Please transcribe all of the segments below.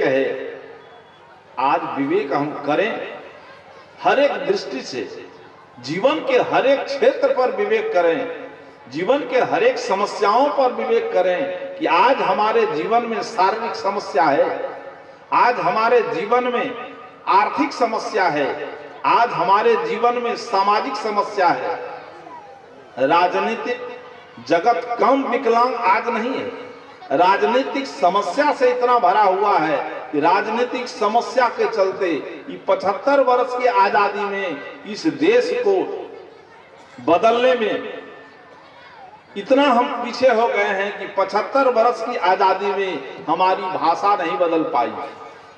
है। आज विवेक हम करें, हर एक दृष्टि से जीवन के हर एक क्षेत्र पर विवेक करें, जीवन के हर एक समस्याओं पर विवेक करें कि आज हमारे जीवन में शारीरिक समस्या है, आज हमारे जीवन में आर्थिक समस्या है, आज हमारे जीवन में सामाजिक समस्या है। राजनीतिक जगत कम विकलांग आज नहीं है, राजनीतिक समस्या से इतना भरा हुआ है कि राजनीतिक समस्या के चलते 75 वर्ष की आजादी में इस देश को बदलने में इतना हम पीछे हो गए हैं कि 75 वर्ष की आजादी में हमारी भाषा नहीं बदल पाई,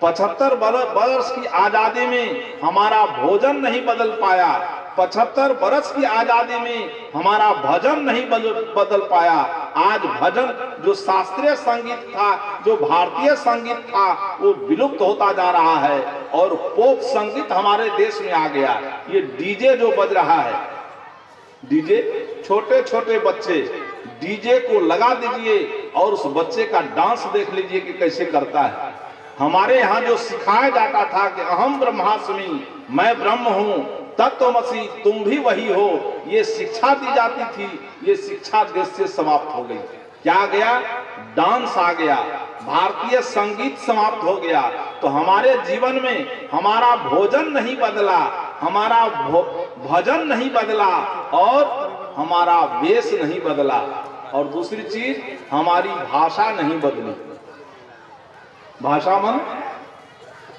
75 वर्ष की आजादी में हमारा भोजन नहीं बदल पाया, 75 वर्ष की आजादी में हमारा भजन नहीं बदल पाया। आज भजन जो शास्त्रीय संगीत था, जो भारतीय संगीत था, वो विलुप्त होता जा रहा है और पोप संगीत हमारे देश में आ गया। ये डीजे जो बज रहा है, डीजे, छोटे छोटे बच्चे डीजे को लगा दीजिए और उस बच्चे का डांस देख लीजिए कि कैसे करता है। हमारे यहाँ जो सिखाया जाता था कि अहम ब्रह्मास्मि, मैं ब्रह्म हूँ, तत्वमसि, तुम भी वही हो, ये शिक्षा दी जाती थी, ये शिक्षा देश से समाप्त हो गई। क्या गया? डांस आ गया, भारतीय संगीत समाप्त हो गया। तो हमारे जीवन में हमारा भोजन नहीं बदला, हमारा भजन नहीं बदला और हमारा वेश नहीं बदला, और दूसरी चीज हमारी भाषा नहीं बदली। भाषा मन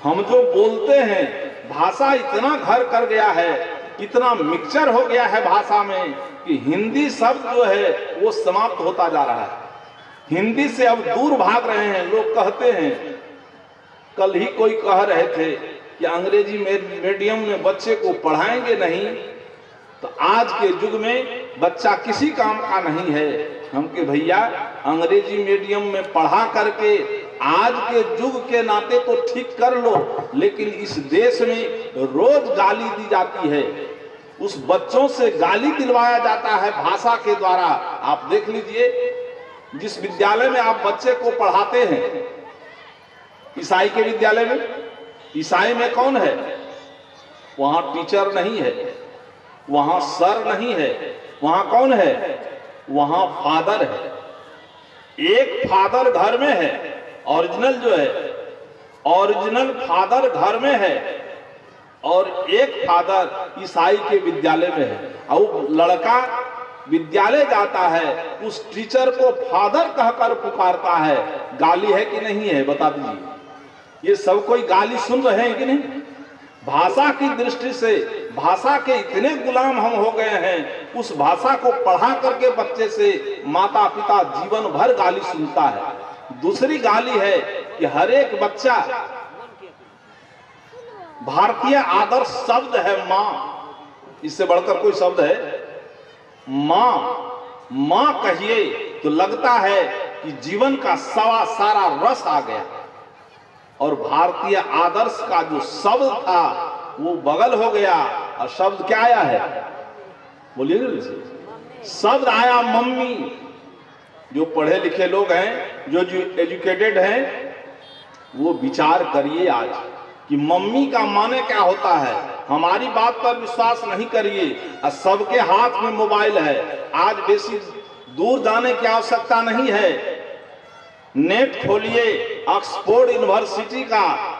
हम जो बोलते हैं, भाषा इतना घर कर गया है, इतना मिक्सचर हो गया है भाषा में कि हिंदी शब्द जो है वो समाप्त होता जा रहा है। हिंदी से अब दूर भाग रहे हैं लोग। कहते हैं, कल ही कोई कह रहे थे कि अंग्रेजी मीडियम में बच्चे को पढ़ाएंगे नहीं तो आज के युग में बच्चा किसी काम का नहीं है। हम के भैया अंग्रेजी मीडियम में पढ़ा करके आज के युग के नाते तो ठीक कर लो, लेकिन इस देश में रोज गाली दी जाती है, उस बच्चों से गाली दिलवाया जाता है भाषा के द्वारा। आप देख लीजिए, जिस विद्यालय में आप बच्चे को पढ़ाते हैं, ईसाई के विद्यालय में, ईसाई में कौन है? वहां टीचर नहीं है, वहां सर नहीं है, वहां कौन है? वहां फादर है। एक फादर घर में है, ओरिजिनल जो है, ओरिजिनल फादर घर में है, और एक फादर ईसाई के विद्यालय में है। और लड़का विद्यालय जाता है, उस टीचर को फादर कहकर पुकारता है। गाली है कि नहीं है? बता दीजिए। ये सब कोई गाली सुन रहे हैं कि नहीं? भाषा की दृष्टि से भाषा के इतने गुलाम हम हो गए हैं, उस भाषा को पढ़ा करके बच्चे से माता पिता जीवन भर गाली सुनता है। दूसरी गाली है कि हर एक बच्चा, भारतीय आदर्श शब्द है माँ, इससे बढ़कर कोई शब्द है? माँ, माँ कहिए तो लगता है कि जीवन का सारा रस आ गया। और भारतीय आदर्श का जो शब्द था वो बगल हो गया, और शब्द क्या आया है? बोलिए। शब्द आया मम्मी। जो पढ़े लिखे लोग हैं, जो एजुकेटेड हैं, वो विचार करिए आज कि मम्मी का माने क्या होता है। हमारी बात पर विश्वास नहीं करिए। सबके हाथ में मोबाइल है, आज बेसी दूर जाने की आवश्यकता नहीं है। नेट खोलिए, ऑक्सफोर्ड यूनिवर्सिटी का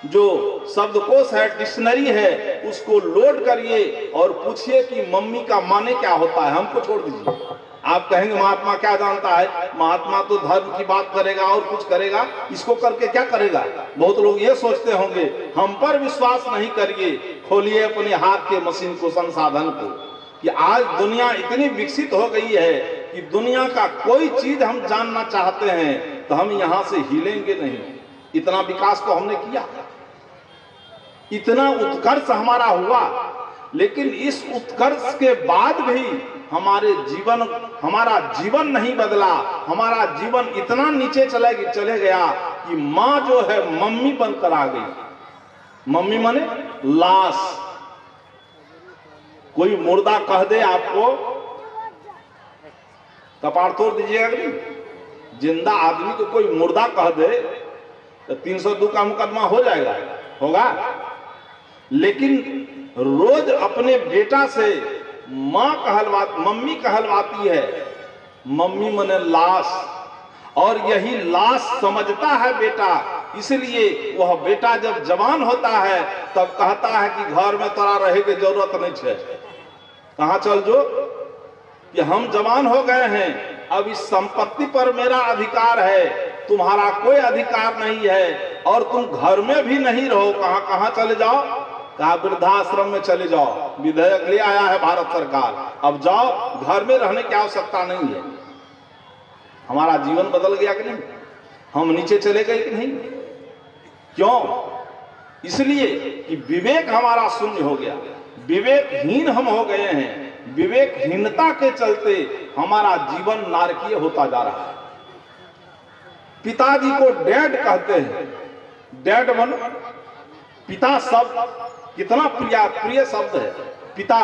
जो शब्दकोश है, डिक्शनरी है, उसको लोड करिए और पूछिए कि मम्मी का माने क्या होता है। हमको छोड़ दीजिए। आप कहेंगे महात्मा क्या जानता है? महात्मा तो धर्म की बात करेगा और कुछ करेगा, इसको करके क्या करेगा? बहुत लोग ये सोचते होंगे। हम पर विश्वास नहीं करिए, खोलिए अपने हाथ के मशीन को, संसाधन को, कि आज दुनिया इतनी विकसित हो गई है कि दुनिया का कोई चीज हम जानना चाहते हैं तो हम यहां से हिलेंगे नहीं। इतना विकास तो हमने किया, इतना उत्कर्ष हमारा हुआ, लेकिन इस उत्कर्ष के बाद भी हमारा जीवन नहीं बदला। हमारा जीवन इतना नीचे चले गया कि माँ जो है मम्मी बनकर आ गई। मम्मी माने लाश। कोई मुर्दा कह दे आपको, कपाड़ तोड़ दीजिएगा कि नहीं? जिंदा आदमी को कोई मुर्दा कह दे तो 302 का मुकदमा हो जाएगा, होगा। लेकिन रोज अपने बेटा से मम्मी कहलवाती है, मम्मी मने लाश, और यही लाश समझता है बेटा। इसलिए वह बेटा जब जवान होता है तब कहता है कि घर में तोरा रहे की जरूरत नहीं है, कहाँ चल जो, कि हम जवान हो गए हैं, अब इस संपत्ति पर मेरा अधिकार है, तुम्हारा कोई अधिकार नहीं है, और तुम घर में भी नहीं रहो, कहाँ कहाँ चले जाओ, कहा वृद्धाश्रम में चले जाओ, विधेयक ले आया है भारत सरकार, अब जाओ, घर में रहने की आवश्यकता नहीं है। हमारा जीवन बदल गया कि नहीं, हम नीचे चले गए कि नहीं, क्यों? इसलिए कि विवेक हमारा शून्य हो गया, विवेकहीन हम हो गए हैं। विवेकहीनता के चलते हमारा जीवन नारकीय होता जा रहा है। पिताजी को डैड कहते हैं, डैड मन पिता शब्द कितना प्रिय शब्द है। पिता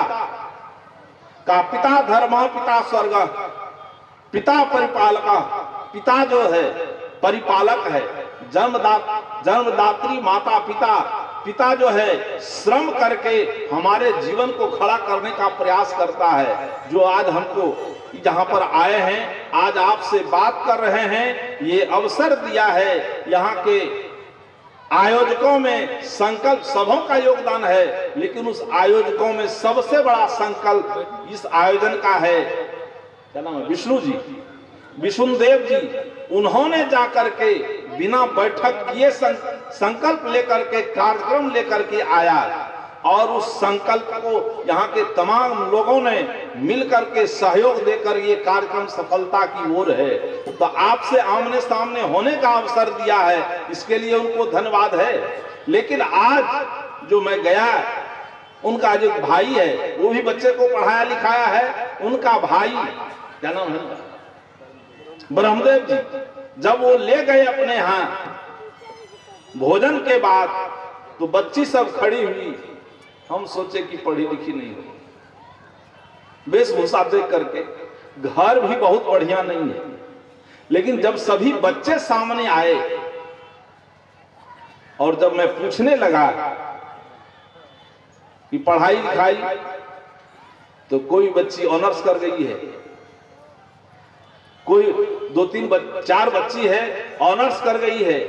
का पिता धर्म, पिता स्वर्ग, पिता परिपालक, पिता जो है परिपालक है, जन्मदात्री माता पिता, पिता जो है श्रम करके हमारे जीवन को खड़ा करने का प्रयास करता है। जो आज हमको जहां पर आए हैं, आज आपसे बात कर रहे हैं, ये अवसर दिया है। यहाँ के आयोजकों में संकल्प सबों का योगदान है, लेकिन उस आयोजकों में सबसे बड़ा संकल्प इस आयोजन का है, क्या नाम है, विष्णु जी, विष्णुदेव जी। उन्होंने जाकर के बिना बैठक किए संकल्प लेकर के, कार्यक्रम लेकर के आया, और उस संकल्प को यहाँ के तमाम लोगों ने मिलकर के सहयोग देकर ये कार्यक्रम सफलता की ओर है। तो आपसे आमने सामने होने का अवसर दिया है, इसके लिए उनको धन्यवाद है। लेकिन आज जो मैं गया, उनका जो भाई है वो भी बच्चे को पढ़ाया लिखाया है, उनका भाई क्या नाम है, ब्रह्मदेव जी, जब वो ले गए अपने यहाँ भोजन के बाद, तो बच्ची सब खड़ी हुई। हम सोचे कि पढ़ी लिखी नहीं हो, वेशभूषा देख करके, घर भी बहुत बढ़िया नहीं है। लेकिन जब सभी बच्चे सामने आए और जब मैं पूछने लगा कि पढ़ाई लिखाई, तो कोई बच्ची ऑनर्स कर गई है, कोई 4 बच्ची है ऑनर्स कर गई है,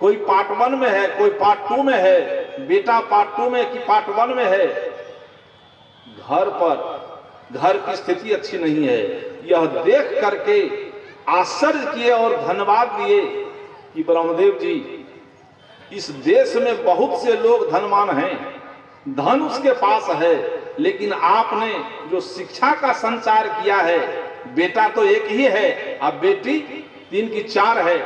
कोई पार्ट 1 में है, कोई पार्ट 2 में है, बेटा पार्ट 2 में कि पार्ट 1 में है। घर की स्थिति अच्छी नहीं है। यह देख करके आश्चर्य किए और धन्यवाद दिए कि ब्रह्मदेव जी, इस देश में बहुत से लोग धनवान हैं, धन उसके पास है, लेकिन आपने जो शिक्षा का संचार किया है, बेटा तो एक ही है, अब बेटी 3 की 4 है,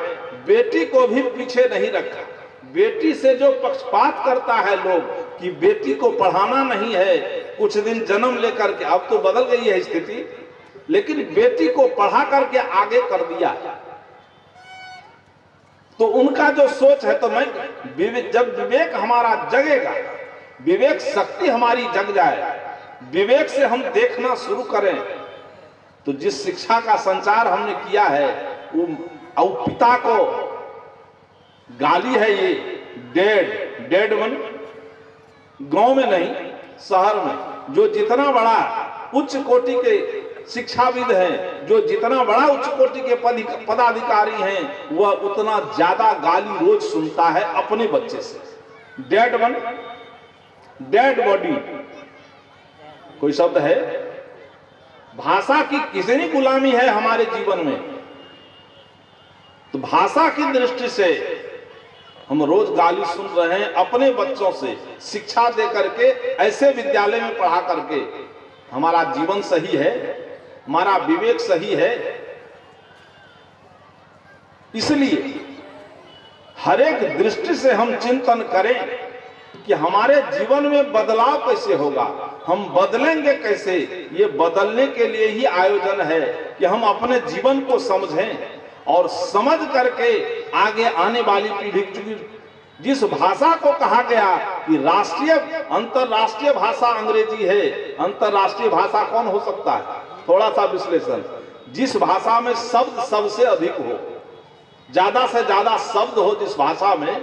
बेटी को भी पीछे नहीं रखा। बेटी से जो पक्षपात करता है लोग कि बेटी को पढ़ाना नहीं है, कुछ दिन जन्म लेकर के, अब तो बदल गई है स्थिति, लेकिन बेटी को पढ़ा करके आगे कर दिया। तो उनका जो सोच है, तो मैं जब विवेक हमारा जगेगा, विवेक शक्ति हमारी जग जाए, विवेक से हम देखना शुरू करें, तो जिस शिक्षा का संचार हमने किया है, वो पिता को गाली है, ये डेड मन, गांव में नहीं शहर में जो जितना बड़ा उच्च कोटि के शिक्षाविद हैं, जो जितना बड़ा उच्च कोटि के पदाधिकारी हैं, वह उतना ज्यादा गाली रोज सुनता है अपने बच्चे से। डेड मन, डेड बॉडी, कोई शब्द है। भाषा की कितनी गुलामी है हमारे जीवन में, तो भाषा की दृष्टि से हम रोज गाली सुन रहे हैं अपने बच्चों से। शिक्षा दे करके, ऐसे विद्यालय में पढ़ा करके हमारा जीवन सही है, हमारा विवेक सही है। इसलिए हर एक दृष्टि से हम चिंतन करें कि हमारे जीवन में बदलाव कैसे होगा, हम बदलेंगे कैसे। ये बदलने के लिए ही आयोजन है कि हम अपने जीवन को समझें और समझ करके आगे आने वाली पीढ़ी, जिस भाषा को कहा गया कि राष्ट्रीय अंतरराष्ट्रीय भाषा अंग्रेजी है, अंतरराष्ट्रीय भाषा कौन हो सकता है, थोड़ा सा विश्लेषण, जिस भाषा में शब्द सबसे अधिक हो, ज्यादा से ज्यादा शब्द हो जिस भाषा में,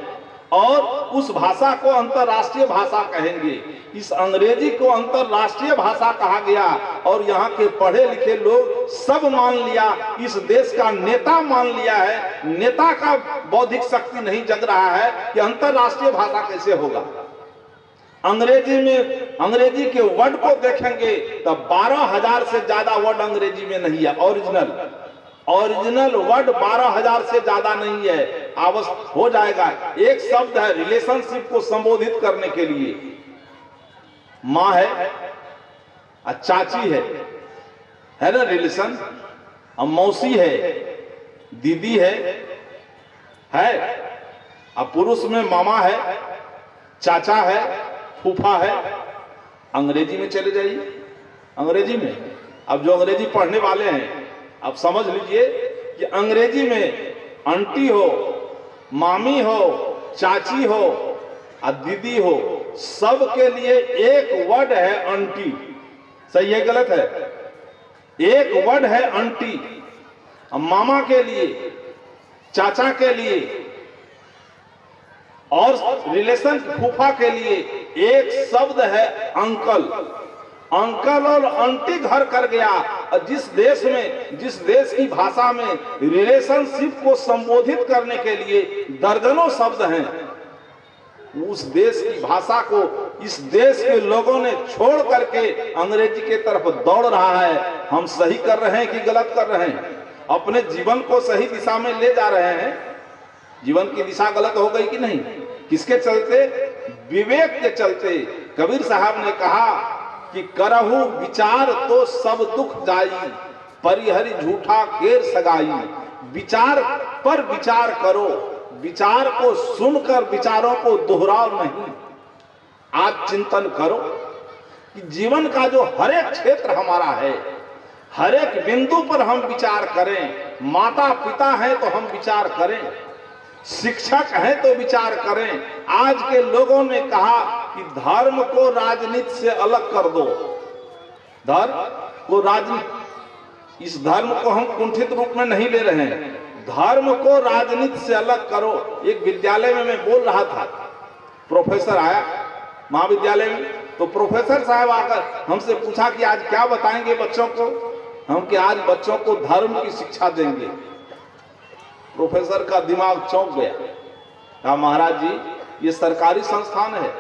और उस भाषा को अंतर्राष्ट्रीय भाषा कहेंगे। इस अंग्रेजी को अंतर्राष्ट्रीय भाषा कहा गया और यहाँ के पढ़े लिखे लोग सब मान लिया, इस देश का नेता मान लिया है। नेता का बौद्धिक शक्ति नहीं जग रहा है कि अंतर्राष्ट्रीय भाषा कैसे होगा। अंग्रेजी में, अंग्रेजी के वर्ड को देखेंगे तो 12,000 से ज्यादा वर्ड अंग्रेजी में नहीं है। ओरिजिनल वर्ड 12,000 से ज्यादा नहीं है। आवश्यक हो जाएगा। एक शब्द है रिलेशनशिप को संबोधित करने के लिए, माँ है, चाची है ना रिलेशन, मौसी है, दीदी है, अब पुरुष में मामा है, चाचा है, फूफा है। अंग्रेजी में चले जाइए, अंग्रेजी में, अब जो अंग्रेजी पढ़ने वाले हैं अब समझ लीजिए कि अंग्रेजी में आंटी हो, मामी हो, चाची हो और दीदी हो, सब के लिए एक वर्ड है आंटी। सही है गलत है? एक वर्ड है आंटी। मामा के लिए, चाचा के लिए और रिलेशन फूफा के लिए एक शब्द है अंकल। अंकल और आंटी घर कर गया। और जिस देश में, जिस देश की भाषा में रिलेशनशिप को संबोधित करने के लिए दर्जनों शब्द हैं, उस देश की भाषा को इस देश के लोगों ने छोड़ करके अंग्रेजी के तरफ दौड़ रहा है। हम सही कर रहे हैं कि गलत कर रहे हैं? अपने जीवन को सही दिशा में ले जा रहे हैं? जीवन की दिशा गलत हो गई कि नहीं? किसके चलते? विवेक के चलते। कबीर साहब ने कहा कि करहु विचार तो सब दुख जाई, परिहरि झूठा केर सगाई। विचार पर विचार करो, विचार को सुनकर विचारों को दोहराओ नहीं। आज चिंतन करो कि जीवन का जो हर एक क्षेत्र हमारा है, हर एक बिंदु पर हम विचार करें। माता पिता है तो हम विचार करें, शिक्षक है तो विचार करें। आज के लोगों ने कहा कि धर्म को राजनीति से अलग कर दो। धर्म को राजनीति, इस धर्म को हम कुंठित रूप में नहीं ले रहे हैं, धर्म को राजनीति से अलग करो। एक विद्यालय में मैं बोल रहा था, प्रोफेसर आया महाविद्यालय में, तो प्रोफेसर साहब आकर हमसे पूछा कि आज क्या बताएंगे बच्चों को? हम कि आज बच्चों को धर्म की शिक्षा देंगे। प्रोफेसर का दिमाग चौंक गया। कहा महाराज जी, ये सरकारी संस्थान है,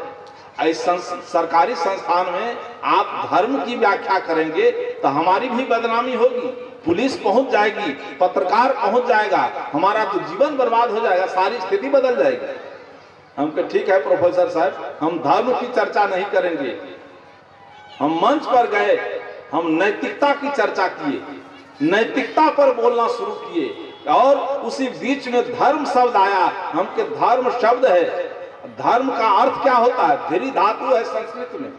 इस सरकारी संस्थान में आप धर्म की व्याख्या करेंगे तो हमारी भी बदनामी होगी, पुलिस पहुंच जाएगी, पत्रकार पहुंच जाएगा, हमारा तो जीवन बर्बाद हो जाएगा, सारी स्थिति बदल जाएगी। हम कहे ठीक है प्रोफेसर साहब, हम धर्म की चर्चा नहीं करेंगे। हम मंच पर गए, हम नैतिकता की चर्चा किए, नैतिकता पर बोलना शुरू किए और उसी बीच में धर्म शब्द आया। हम के धर्म शब्द है, धर्म का अर्थ क्या होता है? धीरी धातु है संस्कृत में,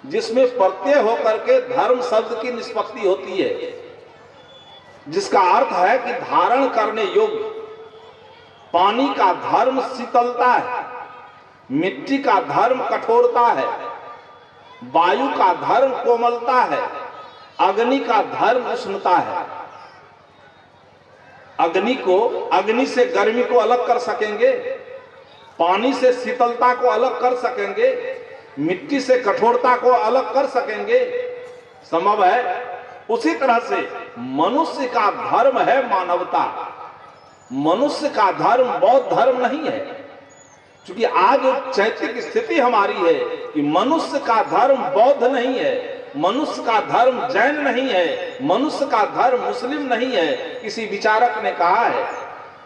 जिसमें प्रत्यय होकर के धर्म शब्द की निष्पत्ति होती है, जिसका अर्थ है कि धारण करने योग्य। पानी का धर्म शीतलता है, मिट्टी का धर्म कठोरता है, वायु का धर्म कोमलता है, अग्नि का धर्म उष्णता है। अग्नि से गर्मी को अलग कर सकेंगे, पानी से शीतलता को अलग कर सकेंगे, मिट्टी से कठोरता को अलग कर सकेंगे? संभव है? उसी तरह से मनुष्य का धर्म है मानवता। मनुष्य का धर्म बौद्ध धर्म नहीं है, क्योंकि आज चैतिक स्थिति हमारी है कि मनुष्य का धर्म बौद्ध नहीं है, मनुष्य का धर्म जैन नहीं है, मनुष्य का धर्म मुस्लिम नहीं है। किसी विचारक ने कहा है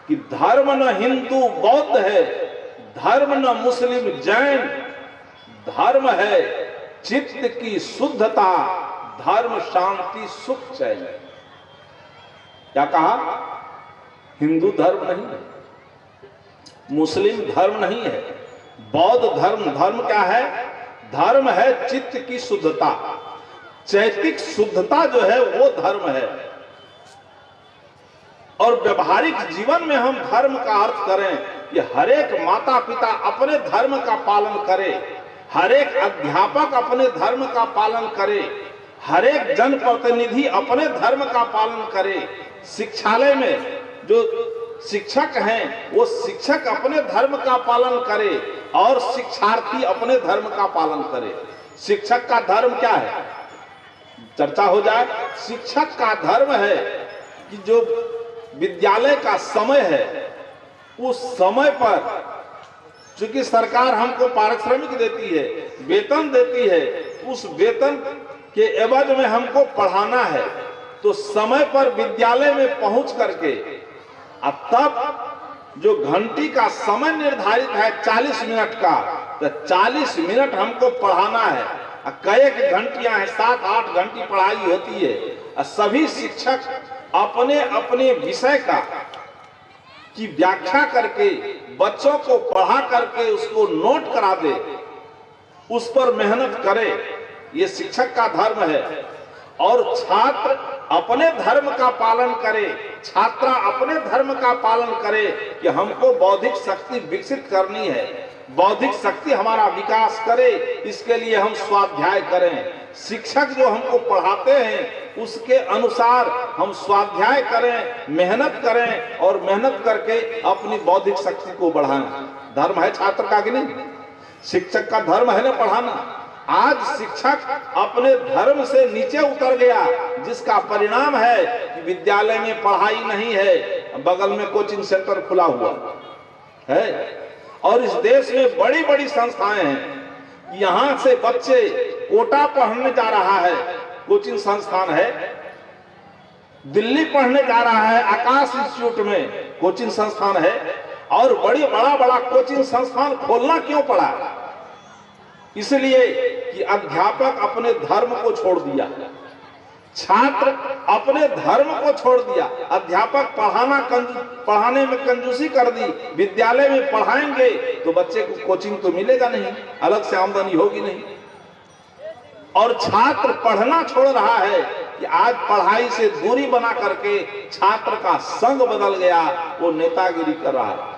कि धर्म न हिंदू बौद्ध है, धर्म न मुस्लिम जैन, धर्म है चित्त की शुद्धता, धर्म शांति सुख चैन। क्या कहा? हिंदू धर्म नहीं है, मुस्लिम धर्म नहीं है, बौद्ध धर्म। धर्म क्या है? धर्म है चित्त की शुद्धता, चैतिक शुद्धता जो है वो धर्म है। और व्यवहारिक जीवन में हम धर्म का अर्थ करें कि हर एक माता पिता अपने धर्म का पालन करे, हर एक अध्यापक अपने धर्म का पालन करे, हर एक जनप्रतिनिधि अपने धर्म का पालन करे। शिक्षालय में जो शिक्षक हैं वो शिक्षक अपने धर्म का पालन करे और शिक्षार्थी अपने धर्म का पालन करे। शिक्षक का धर्म क्या है, चर्चा हो जाए। शिक्षक का धर्म है कि जो विद्यालय का समय है उस समय पर, चूंकि सरकार हमको पारिश्रमिक देती है, वेतन देती है, उस वेतन के एवज में हमको पढ़ाना है, तो समय पर विद्यालय में पहुंच करके अब तब जो घंटी का समय निर्धारित है 40 मिनट का, तो 40 मिनट हमको पढ़ाना है। कई घंटियां हैं, 7-8 घंटी पढ़ाई होती है। सभी शिक्षक अपने अपने विषय का की व्याख्या करके बच्चों को पढ़ा करके उसको नोट करा दे, उस पर मेहनत करे, ये शिक्षक का धर्म है। और छात्र अपने धर्म का पालन करे, छात्रा अपने धर्म का पालन करे कि हमको बौद्धिक शक्ति विकसित करनी है, बौद्धिक शक्ति हमारा विकास करे, इसके लिए हम स्वाध्याय करें। शिक्षक जो हमको पढ़ाते हैं उसके अनुसार हम स्वाध्याय करें, मेहनत करें और मेहनत करके अपनी बौद्धिक शक्ति को बढ़ाएं। धर्म है छात्र का कि नहीं? शिक्षक का धर्म है ना पढ़ाना। आज शिक्षक अपने धर्म से नीचे उतर गया, जिसका परिणाम है कि विद्यालय में पढ़ाई नहीं है, बगल में कोचिंग सेंटर खुला हुआ है। और इस देश में बड़ी बड़ी संस्थाएं हैं, यहाँ से बच्चे कोटा पढ़ने जा रहा है, कोचिंग संस्थान है, दिल्ली पढ़ने जा रहा है, आकाश इंस्टीट्यूट में कोचिंग संस्थान है। और बड़ा बड़ा कोचिंग संस्थान खोलना क्यों पड़ा? इसलिए कि अध्यापक अपने धर्म को छोड़ दिया, छात्र अपने धर्म को छोड़ दिया। अध्यापक पढ़ाने में कंजूसी कर दी, विद्यालय में पढ़ाएंगे तो बच्चे को कोचिंग तो मिलेगा नहीं, अलग से आमदनी होगी नहीं। और छात्र पढ़ना छोड़ रहा है कि आज पढ़ाई से दूरी बना करके छात्र का संग बदल गया, वो नेतागिरी कर रहा है,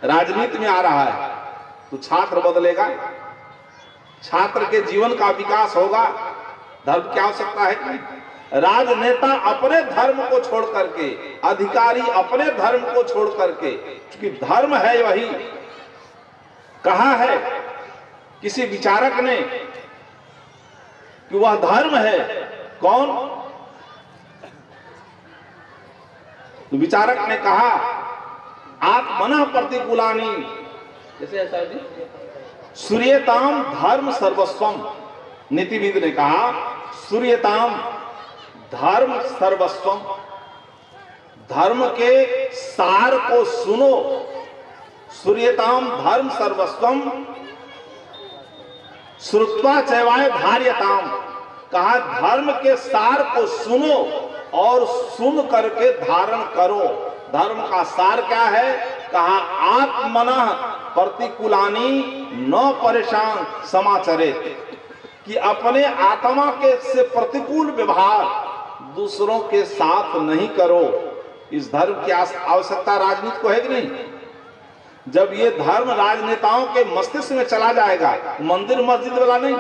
राजनीति में आ रहा है। तो छात्र बदलेगा, छात्र के जीवन का विकास होगा, धर्म की आवश्यकता है कि राजनेता अपने धर्म को छोड़ करके, अधिकारी अपने धर्म को छोड़ करके, क्योंकि धर्म है वही। कहा है किसी विचारक ने कि वह धर्म है, कौन? तो विचारक ने कहा आत्मनः प्रतिकूलानि, जैसे ऐसा सूर्यताम धर्म सर्वस्वम। नीतिविद ने कहा सूर्यताम धर्म सर्वस्वम, धर्म के सार को सुनो। सूर्यताम धर्म सर्वस्वम श्रुत्वा चैवाय धार्यताम, कहा धर्म के सार को सुनो और सुन करके धारण करो। धर्म का सार क्या है? कहा आत्मनः प्रतिकूलानि न परेशान समाचरेत, कि अपने आत्मा के से प्रतिकूल व्यवहार दूसरों के साथ नहीं करो। इस धर्म की आवश्यकता राजनीति को है कि नहीं? जब ये धर्म राजनेताओं के मस्तिष्क में चला जाएगा, मंदिर मस्जिद वाला नहीं,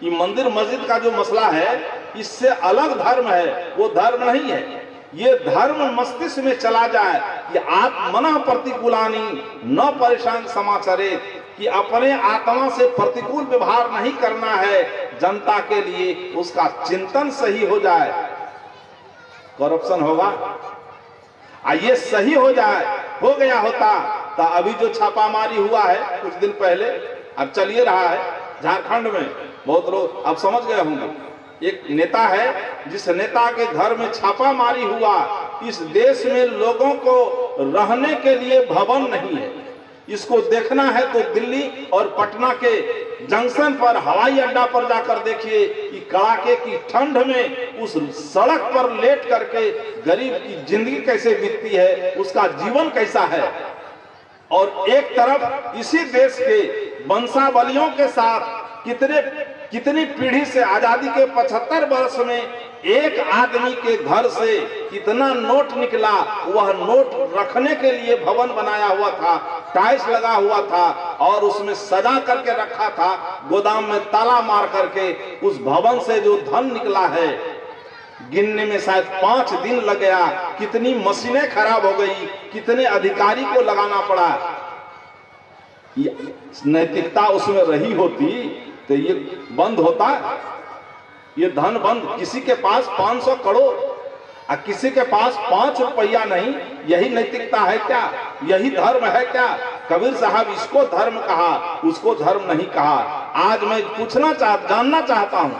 ये मंदिर मस्जिद का जो मसला है इससे अलग धर्म है, वो धर्म नहीं है। ये धर्म मस्तिष्क में चला जाए कि आत्मनः प्रतिकूलानि न परेशान समाचरेत, कि अपने आत्मा से प्रतिकूल व्यवहार नहीं करना है, जनता के लिए उसका चिंतन सही हो जाए, करप्शन होगा, ये सही हो जाए, हो गया होता तो अभी जो छापामारी हुआ है कुछ दिन पहले, अब चलिए रहा है झारखंड में, बहुत लोग अब समझ गए होंगे। एक नेता है जिस नेता के घर में छापामारी हुआ, इस देश में लोगों को रहने के लिए भवन नहीं है। इसको देखना है तो दिल्ली और पटना के जंक्शन पर, हवाई अड्डा पर जाकर देखिए कि कड़ाके की ठंड में उस सड़क पर लेट करके गरीब की जिंदगी कैसे बीतती है, उसका जीवन कैसा है। और एक तरफ इसी देश के वंशावलियों के साथ कितनी पीढ़ी से, आजादी के 75 वर्ष में एक आदमी के घर से कितना नोट निकला, वह नोट रखने के लिए भवन बनाया हुआ था, टाइल्स लगा हुआ था और उसमें सजा करके रखा था, गोदाम में ताला मार करके उस भवन से जो धन निकला है गिनने में शायद 5 दिन लग गया, कितनी मशीनें खराब हो गई, कितने अधिकारी को लगाना पड़ा। नैतिकता उसमें रही होती तो ये बंद होता, ये धन बंद। किसी के पास 500 करोड़ और किसी के पास 5 रुपया नहीं, यही नैतिकता है क्या? यही धर्म है क्या? कबीर साहब इसको धर्म कहा, उसको धर्म नहीं कहा। आज मैं जानना चाहता हूं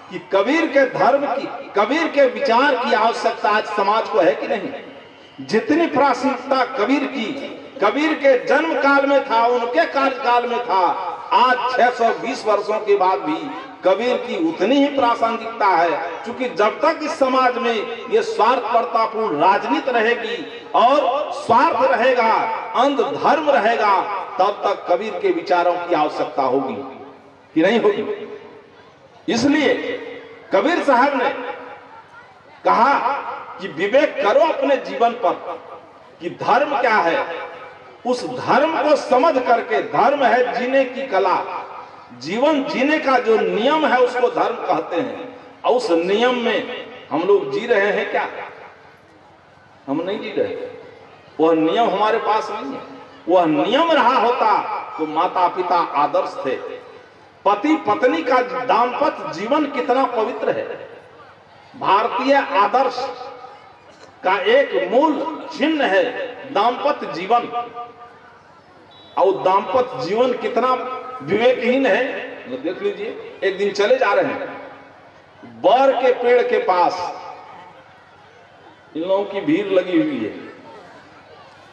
कि कबीर के धर्म की, कबीर के विचार की आवश्यकता आज समाज को है कि नहीं? जितनी प्रासंगिकता कबीर की कबीर के जन्म काल में था, उनके कार्यकाल में था, आज 620 वर्षों के बाद भी कबीर की उतनी ही प्रासंगिकता है। क्योंकि जब तक इस समाज में ये स्वार्थपरतापूर्ण राजनीति रहेगी और स्वार्थ रहेगा, अंध धर्म रहेगा, तब तक कबीर के विचारों की आवश्यकता होगी कि नहीं होगी? इसलिए कबीर साहब ने कहा कि विवेक करो अपने जीवन पर कि धर्म क्या है। उस धर्म को समझ करके, धर्म है जीने की कला, जीवन जीने का जो नियम है उसको धर्म कहते हैं। और उस नियम में हम लोग जी रहे हैं क्या? हम नहीं जी रहे। वह नियम हमारे पास नहीं है। वह नियम रहा होता तो माता पिता आदर्श थे। पति पत्नी का दाम्पत्य जीवन कितना पवित्र है। भारतीय आदर्श का एक मूल चिन्ह है दाम्पत्य जीवन। और दाम्पत्य जीवन कितना विवेकहीन है, तो देख लीजिए। एक दिन चले जा रहे हैं, बर के पेड़ के पास इन लोगों की भीड़ लगी हुई है।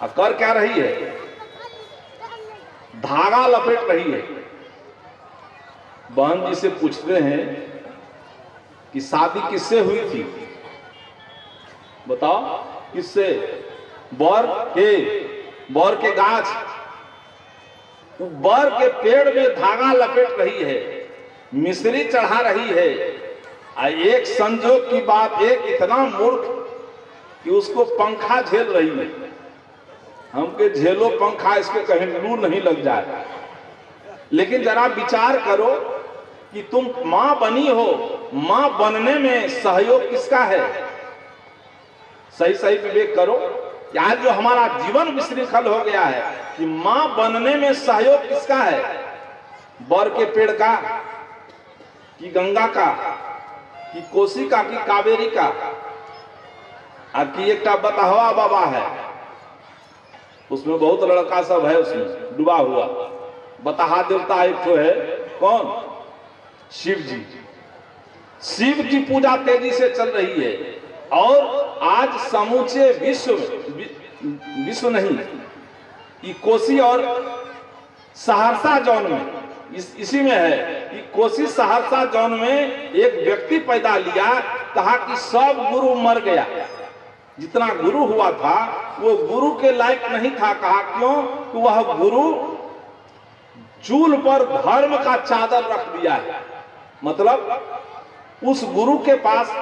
अब कर क्या रही है? धागा लपेट रही है। बहन जी से पूछते हैं कि शादी किससे हुई थी? बताओ किससे? बर के गाछ, बर के पेड़ में धागा लपेट रही है, मिश्री चढ़ा रही है। एक संजोग की बात, एक इतना मूर्ख कि उसको पंखा झेल रही है। हमके झेलो पंखा, इसके कहीं लू नहीं लग जाए। लेकिन जरा विचार करो कि तुम मां बनी हो, मां बनने में सहयोग किसका है? सही सही विवेक करो। आज जो हमारा जीवन विशृंखल हो गया है कि मां बनने में सहयोग किसका है? बर के पेड़ का कि गंगा का कि कोसी का कि कावेरी का? कि एक बताहवा बाबा है, उसमें बहुत लड़का सब है, उसमें डूबा हुआ। बताहा देवता एक तो है, कौन? शिव जी। शिव की पूजा तेजी से चल रही है। और आज समूचे विश्व नहीं, ये कोसी और सहरसा जोन में, इसी में है कि कोसी सहरसा जोन में एक व्यक्ति पैदा लिया, कहा कि सब गुरु मर गया। जितना गुरु हुआ था वो गुरु के लायक नहीं था। कहा क्यों? कि वह गुरु चूल पर धर्म का चादर रख दिया है। मतलब उस गुरु के पास,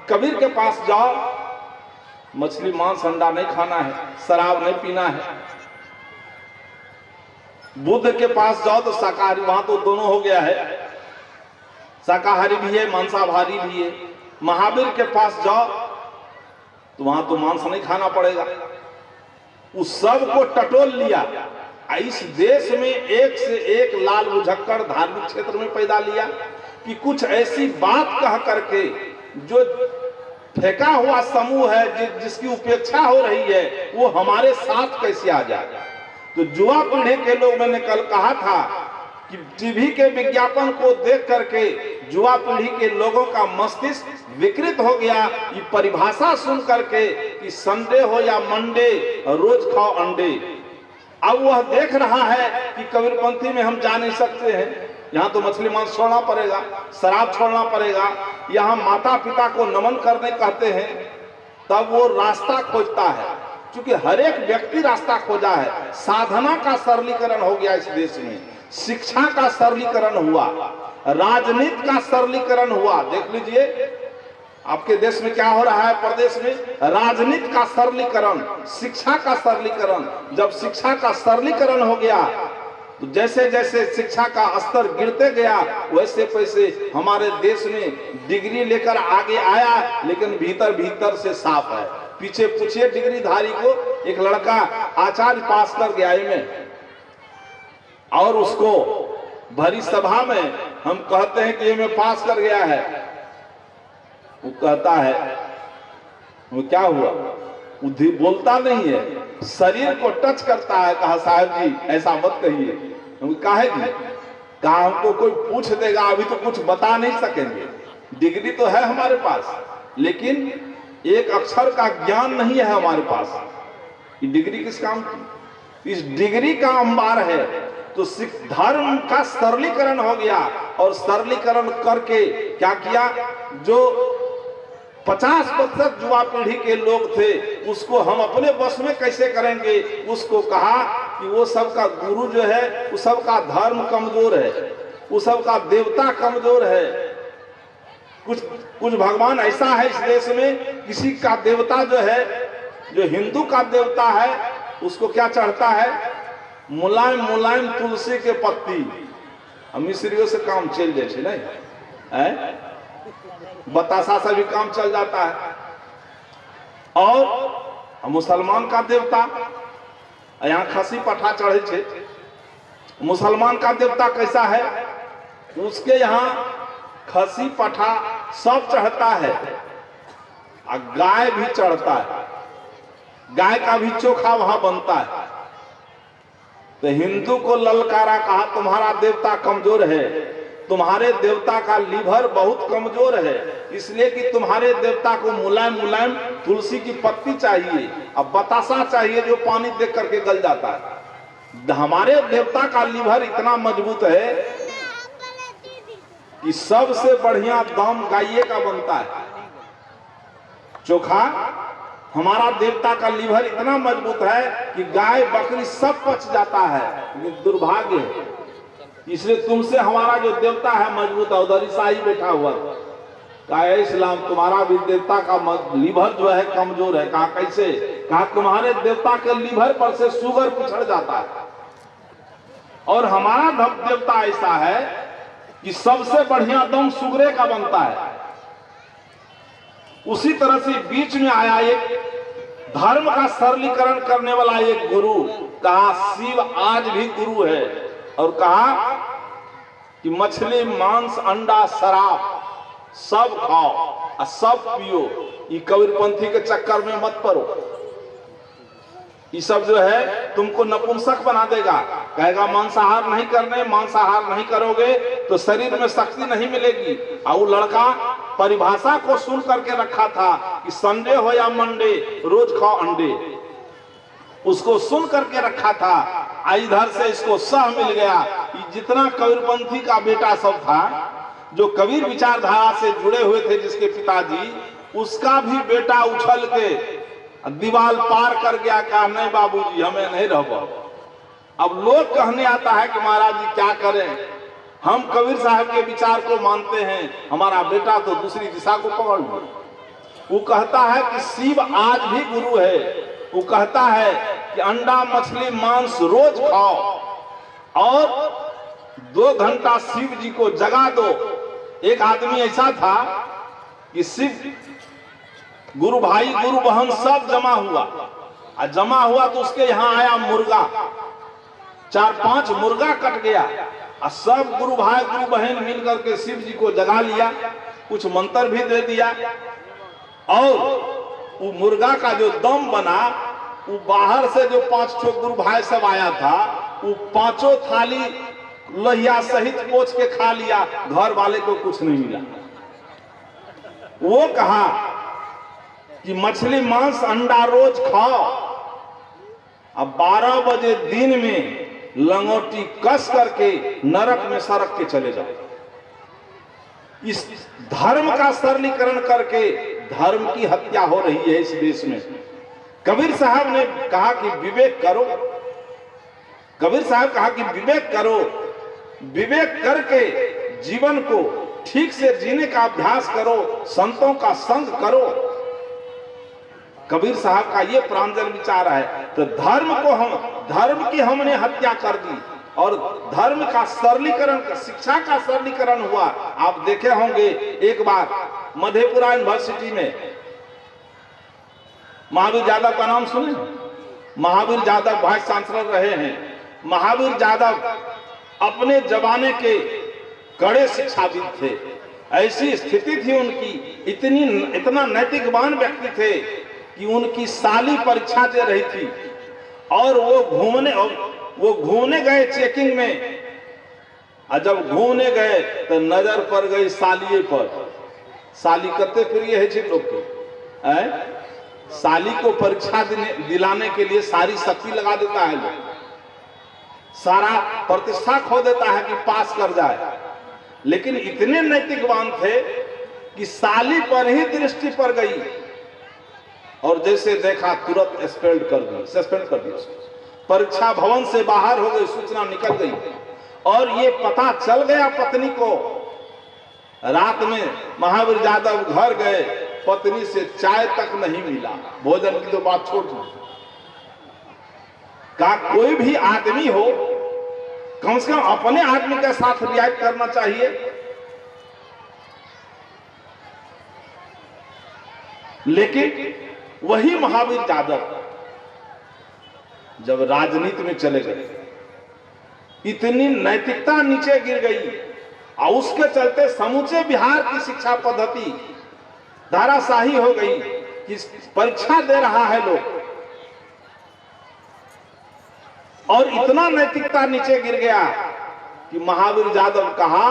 कबीर के पास जाओ, मछली मांस अंडा नहीं खाना है, शराब नहीं पीना है। बुद्ध के पास जाओ तो शाकाहारी, वहां तो दोनों हो गया है, शाकाहारी भी है मांसाहारी भी है। महावीर के पास जाओ तो वहां तो मांस नहीं खाना पड़ेगा। उस सब को टटोल लिया। इस देश में एक से एक लाल मुझक्कड़ धार्मिक क्षेत्र में पैदा लिया कि कुछ ऐसी बात कह करके जो फेंका हुआ समूह है, जिसकी उपेक्षा हो रही है, वो हमारे साथ कैसे आ जाए। तो युवा पीढ़ी के लोग, मैंने कल कहा था कि टीवी के विज्ञापन को देख करके युवा पीढ़ी के लोगों का मस्तिष्क विकृत हो गया। ये परिभाषा सुन करके कि संडे हो या मंडे, रोज खाओ अंडे। अब वह देख रहा है कि कबीरपंथी में हम जा नहीं सकते हैं, यहाँ तो मछली मांस छोड़ना पड़ेगा, शराब छोड़ना पड़ेगा, यहाँ माता पिता को नमन करने कहते हैं। तब वो रास्ता खोजता है, क्योंकि हर एक व्यक्ति रास्ता खोजा है। साधना का सरलीकरण हो गया इस देश में, शिक्षा का सरलीकरण हुआ, राजनीति का सरलीकरण हुआ। देख लीजिए आपके देश में क्या हो रहा है, प्रदेश में राजनीति का सरलीकरण, शिक्षा का सरलीकरण। जब शिक्षा का सरलीकरण हो गया, तो जैसे जैसे शिक्षा का स्तर गिरते गया वैसे वैसे हमारे देश में डिग्री लेकर आगे आया, लेकिन भीतर भीतर से साफ है। पीछे पूछिए डिग्रीधारी को, एक लड़का आचार्य पास कर गया में, और उसको भरी सभा में हम कहते हैं कि ये में पास कर गया है, वो कहता है वो क्या हुआ, वो बोलता नहीं है, शरीर को टच करता है। कहा साहब जी ऐसा मत कहिए। काहे जी? कहा हमको कोई पूछ देगा, अभी तो कुछ बता नहीं सकेंगे, डिग्री तो है हमारे पास लेकिन एक अक्षर का ज्ञान नहीं है हमारे पास। ये डिग्री किस काम की? इस डिग्री का अंबार है। तो धर्म का सरलीकरण हो गया, और सरलीकरण करके क्या किया, जो 50% युवा पीढ़ी के लोग थे उसको हम अपने बस में कैसे करेंगे। उसको कहा कि वो सबका गुरु जो है वो सबका धर्म कमजोर है, वो सबका देवता कमजोर है। कुछ भगवान ऐसा है इस देश में, किसी का देवता जो है, जो हिंदू का देवता है उसको क्या चढ़ता है, मुलायम मुलायम तुलसी के पत्ती। हम मिस्रियों से काम चल जाए नहीं है, बतासा से भी काम चल जाता है। और मुसलमान का देवता यहाँ खसी पठा चढ़े छे। मुसलमान का देवता कैसा है, उसके यहाँ खसी पठा सब चढ़ता है, और गाय भी चढ़ता है, गाय का भी चोखा वहां बनता है। तो हिंदू को ललकारा, कहा तुम्हारा देवता कमजोर है, तुम्हारे देवता का लीवर बहुत कमजोर है, इसलिए कि तुम्हारे देवता को मुलायम मुलायम तुलसी की पत्ती चाहिए, अब बतासा चाहिए जो पानी देख करके गल जाता है। हमारे देवता का लीवर इतना मजबूत है कि सबसे बढ़िया दाम गाय का बनता है चोखा। हमारा देवता का लीवर इतना मजबूत है कि गाय बकरी सब पच जाता है, ये दुर्भाग्य है। इसलिए तुमसे हमारा जो देवता है मजबूत है, उधर ईसाई बैठा हुआ। कहा इस्लाम तुम्हारा भी देवता का लीवर जो है कमजोर है। कहा कैसे? कहा तुम्हारे देवता के लीवर पर से शुगर पिछड़ जाता है, और हमारा देवता ऐसा है कि सबसे बढ़िया दम शुगरे का बनता है। उसी तरह से बीच में आया एक धर्म का सरलीकरण करने वाला एक गुरु, कहा शिव आज भी गुरु है, और कहा कि मछली मांस अंडा शराब सब खाओ और सब पियो, ये कबीरपंथी के चक्कर में मत पड़ो। ये सब जो है तुमको नपुंसक बना देगा। कहेगा मांसाहार नहीं करने, मांसाहार नहीं करोगे तो शरीर में शक्ति नहीं मिलेगी। और वो लड़का परिभाषा को सुन करके रखा था कि संडे हो या मंडे रोज खाओ अंडे, उसको सुन करके रखा था। इधर से इसको सह मिल गया। जितना कबीरपंथी का बेटा सब था, जो कबीर विचारधारा से जुड़े हुए थे जिसके पिताजी, उसका भी बेटा उछल के दीवार पार कर गया। कहा नहीं बाबूजी हमें नहीं रहो। अब लोग कहने आता है कि महाराज जी क्या करें, हम कबीर साहब के विचार को मानते हैं, हमारा बेटा तो दूसरी दिशा को पकड़ लिया। वो कहता है कि शिव आज भी गुरु है। वो कहता है कि अंडा मछली मांस रोज खाओ, और 2 घंटा शिव जी को जगा दो। एक आदमी ऐसा था कि शिव गुरु भाई गुरु बहन सब जमा हुआ, और जमा हुआ तो उसके यहाँ आया मुर्गा, 4-5 मुर्गा कट गया, और सब गुरु भाई गुरु बहन मिल करके शिव जी को जगा लिया, कुछ मंत्र भी दे दिया, और वो मुर्गा का जो दम बना, वो बाहर से जो 5 गुरु भाई सब आया था, वो 5 थाली लोहिया सहित पोछ के खा लिया, घर वाले को कुछ नहीं मिला। वो कहा कि मछली मांस अंडा रोज खाओ, अब 12 बजे दिन में लंगोटी कस करके नरक में सरक के चले जाओ। इस धर्म का सरलीकरण करके धर्म की हत्या हो रही है इस देश में। कबीर साहब ने कहा कि विवेक करो। कबीर साहब कहा कि विवेक करो, विवेक करके जीवन को ठीक से जीने का अभ्यास करो, संतों का संग करो। कबीर साहब का ये प्रांजल विचार है। तो धर्म की हमने हत्या कर दी, और धर्म का सरलीकरण, शिक्षा का सरलीकरण हुआ। आप देखे होंगे एक बार मधेपुरा यूनिवर्सिटी में महावीर यादव का नाम सुने? महावीर यादव वाइस चांसलर रहे हैं। महावीर यादव अपने जमाने के कड़े शिक्षाविद थे। ऐसी स्थिति थी उनकी, इतना नैतिकवान व्यक्ति थे कि उनकी साली परीक्षा दे रही थी और वो घूमने गए चेकिंग में, और जब घूमने गए तो नजर पड़ गई सालिए पर। साली करते फिर ये है लोग के साली को परीक्षा दिलाने के लिए सारी शक्ति लगा देता है लोग, सारा प्रतिष्ठा खो देता है कि पास कर जाए। लेकिन इतने नैतिकवान थे कि साली पर ही दृष्टि पड़ गई और जैसे देखा तुरंत सस्पेंड कर दी उसको। परीक्षा भवन से बाहर हो गई, सूचना निकल गई और ये पता चल गया पत्नी को। रात में महावीर यादव घर गए, पत्नी से चाय तक नहीं मिला, भोजन की तो बात छोड़ दी। का कोई भी आदमी हो कम से कम अपने आदमी के साथ रियायत करना चाहिए। लेकिन वही महावीर यादव जब राजनीति में चले गए, इतनी नैतिकता नीचे गिर गई और उसके चलते समूचे बिहार की शिक्षा पद्धति धाराशाही हो गई कि परीक्षा दे रहा है लोग, और इतना नैतिकता नीचे गिर गया कि महावीर यादव कहा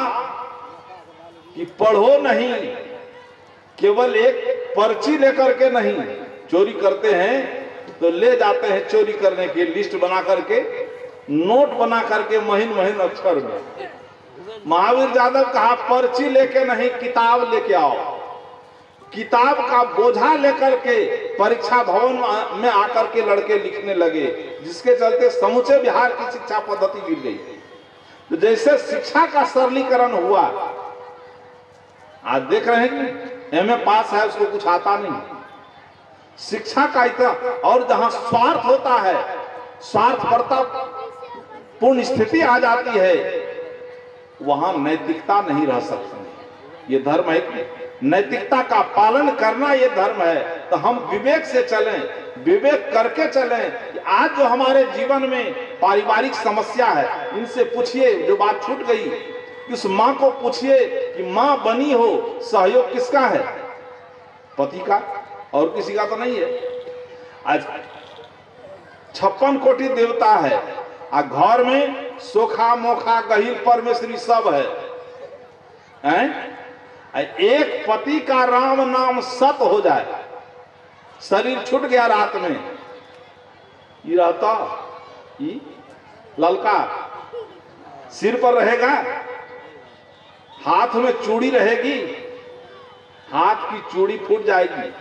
कि पढ़ो नहीं, केवल एक पर्ची लेकर के नहीं, चोरी करते हैं तो ले जाते हैं चोरी करने की लिस्ट बना करके, नोट बना करके महीन अक्षर में। महावीर यादव कहा पर्ची लेके नहीं, किताब लेके आओ। किताब का बोझा लेकर के परीक्षा भवन में आकर के लड़के लिखने लगे, जिसके चलते समूचे बिहार की शिक्षा पद्धति गिर गई। तो जैसे शिक्षा का सरलीकरण हुआ, आज देख रहे हैं कि एमए पास है उसको कुछ आता नहीं। शिक्षा का इतना, और जहां स्वार्थ होता है, स्वार्थपरता पूर्ण स्थिति आ जाती है, वहां नैतिकता नहीं रह सकती। ये धर्म है कि नैतिकता का पालन करना ये धर्म है। तो हम विवेक से चलें, विवेक करके चलें। आज जो हमारे जीवन में पारिवारिक समस्या है, इनसे पूछिए, जो बात छूट गई, उस माँ को पूछिए कि माँ बनी हो, सहयोग किसका है? पति का, और किसी का तो नहीं है। आज 56 कोटि देवता है, आ घर में सोखा मोखा गहीर परमेश्वरी सब है। एक पति का राम नाम सत हो जाए, शरीर छूट गया रात में, ये रहता, ये ललका सिर पर रहेगा, हाथ में चूड़ी रहेगी, हाथ की चूड़ी फूट जाएगी,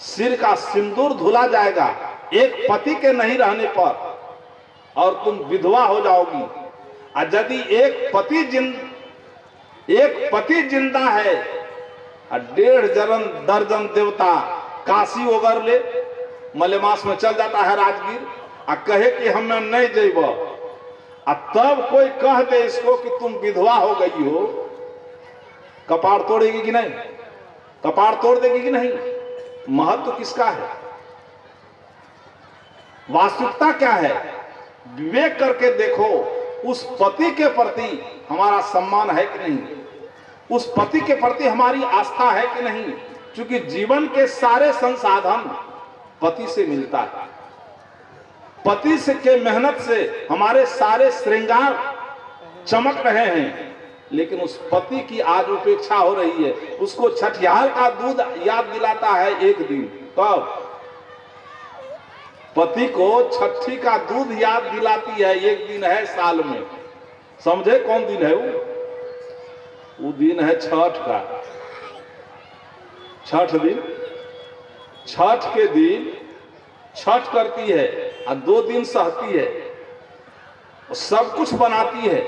सिर का सिंदूर धुला जाएगा एक पति के नहीं रहने पर, और तुम विधवा हो जाओगी। और यदि एक पति जिंदा है, 1.5 दर्जन देवता काशी ओगर ले, मलेमास में चल जाता है राजगीर, और कहे कि हम नहीं जेब, और तब कोई कह दे इसको कि तुम विधवा हो गई हो, कपाड़ तोड़ेगी कि नहीं? कपाड़ तोड़ देगी कि नहीं? महत्व किसका है? वास्तविकता क्या है? विवेक करके देखो, उस पति के प्रति हमारा सम्मान है कि नहीं, उस पति के प्रति हमारी आस्था है कि नहीं। क्योंकि जीवन के सारे संसाधन पति से मिलता है, पति से के मेहनत से हमारे सारे श्रृंगार चमक रहे हैं, लेकिन उस पति की आज उपेक्षा हो रही है। उसको छठियार का दूध याद दिलाता है एक दिन, कब? पति को छठी का दूध याद दिलाती है, एक दिन है साल में। समझे कौन दिन है वो दिन है छठ का। छठ दिन, छठ के दिन छठ करती है और 2 दिन सहती है, सब कुछ बनाती है।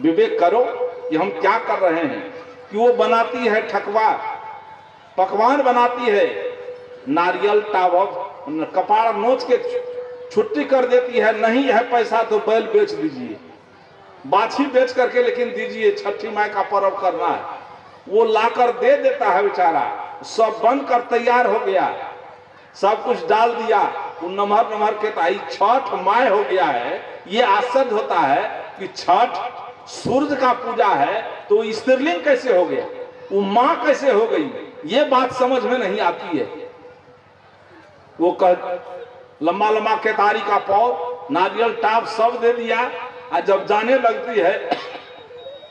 विवेक करो कि हम क्या कर रहे हैं। कि वो बनाती है ठकवा, पकवान बनाती है, नारियल टावक, कपाड़ नोच के छुट्टी कर देती है, नहीं है पैसा तो बैल बेच दीजिए, बाछी बेच करके लेकिन दीजिए, छठी माई का पर्व करना है। वो लाकर दे देता है बेचारा, सब बन कर तैयार हो गया, सब कुछ डाल दिया, वो नमहर नमहर के ताई छठ माई हो गया है। ये आश्चर्य होता है कि छठ सूर्य का पूजा है तो स्त्रीलिंग कैसे हो गया, वो मां कैसे हो गई, ये बात समझ में नहीं आती है। वो लंबा लंबा केतारी का पौ, नारियल टाप सब दे दिया, और जब जाने लगती है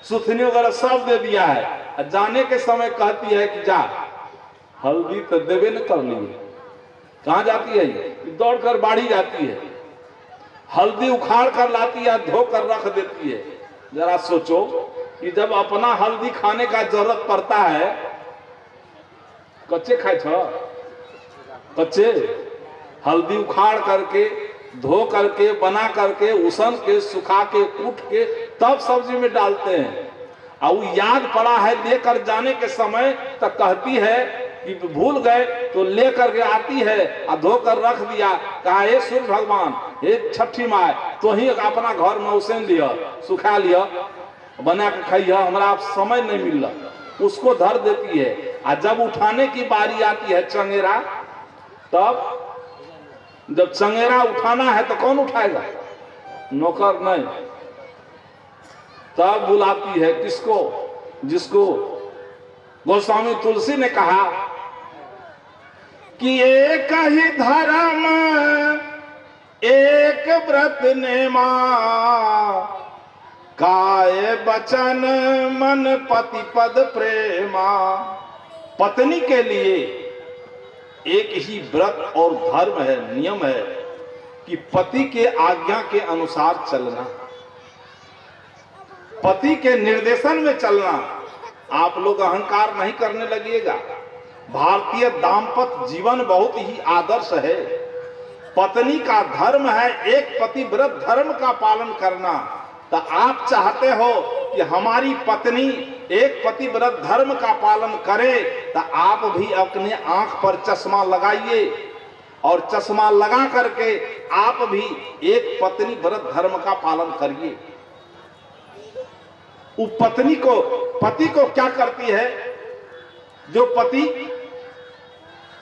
सुथनी वगैरह सब दे दिया है, और जाने के समय कहती है कि जा हल्दी तो देवे न कर लिए। कहाँ जाती है ये? दौड़कर बाड़ी जाती है, हल्दी उखाड़ कर लाती है, धो कर रख देती है। जरा सोचो कि जब अपना हल्दी खाने का जरूरत पड़ता है, कच्चे खाए छ, कच्चे हल्दी उखाड़ करके, धो करके, बना करके, उसन के, सुखा के, कूट के तब सब्जी में डालते हैं। और वो याद पड़ा है लेकर जाने के समय तक कहती है कि भूल गए, तो लेकर के आती है और धोकर रख दिया। कहा हे सूर्य भगवान, हे छठी माई, तो ही अपना घर में उसन लिया, सुखा लिया, बना के खाइए, हमारा समय नहीं मिल रहा। उसको धर देती है। और जब उठाने की बारी आती है चंगेरा, तब जब चंगेरा उठाना है तो कौन उठाएगा? नौकर नहीं। तब बुलाती है किसको? जिसको गोस्वामी तुलसी ने कहा कि एक ही धर्म एक व्रत नेमा, काय बचन मन पति पद प्रेमा। पत्नी के लिए एक ही व्रत और धर्म है, नियम है कि पति के आज्ञा के अनुसार चलना, पति के निर्देशन में चलना। आप लोग अहंकार नहीं करने लगिएगा। भारतीय दाम्पत्य जीवन बहुत ही आदर्श है। पत्नी का धर्म है एक पतिव्रत धर्म का पालन करना। तो आप चाहते हो कि हमारी पत्नी एक पतिव्रत धर्म का पालन करे, तो आप भी अपने आंख पर चश्मा लगाइए और चश्मा लगा करके आप भी एक पत्नी व्रत धर्म का पालन करिए। वो पत्नी को, पति को क्या करती है? जो पति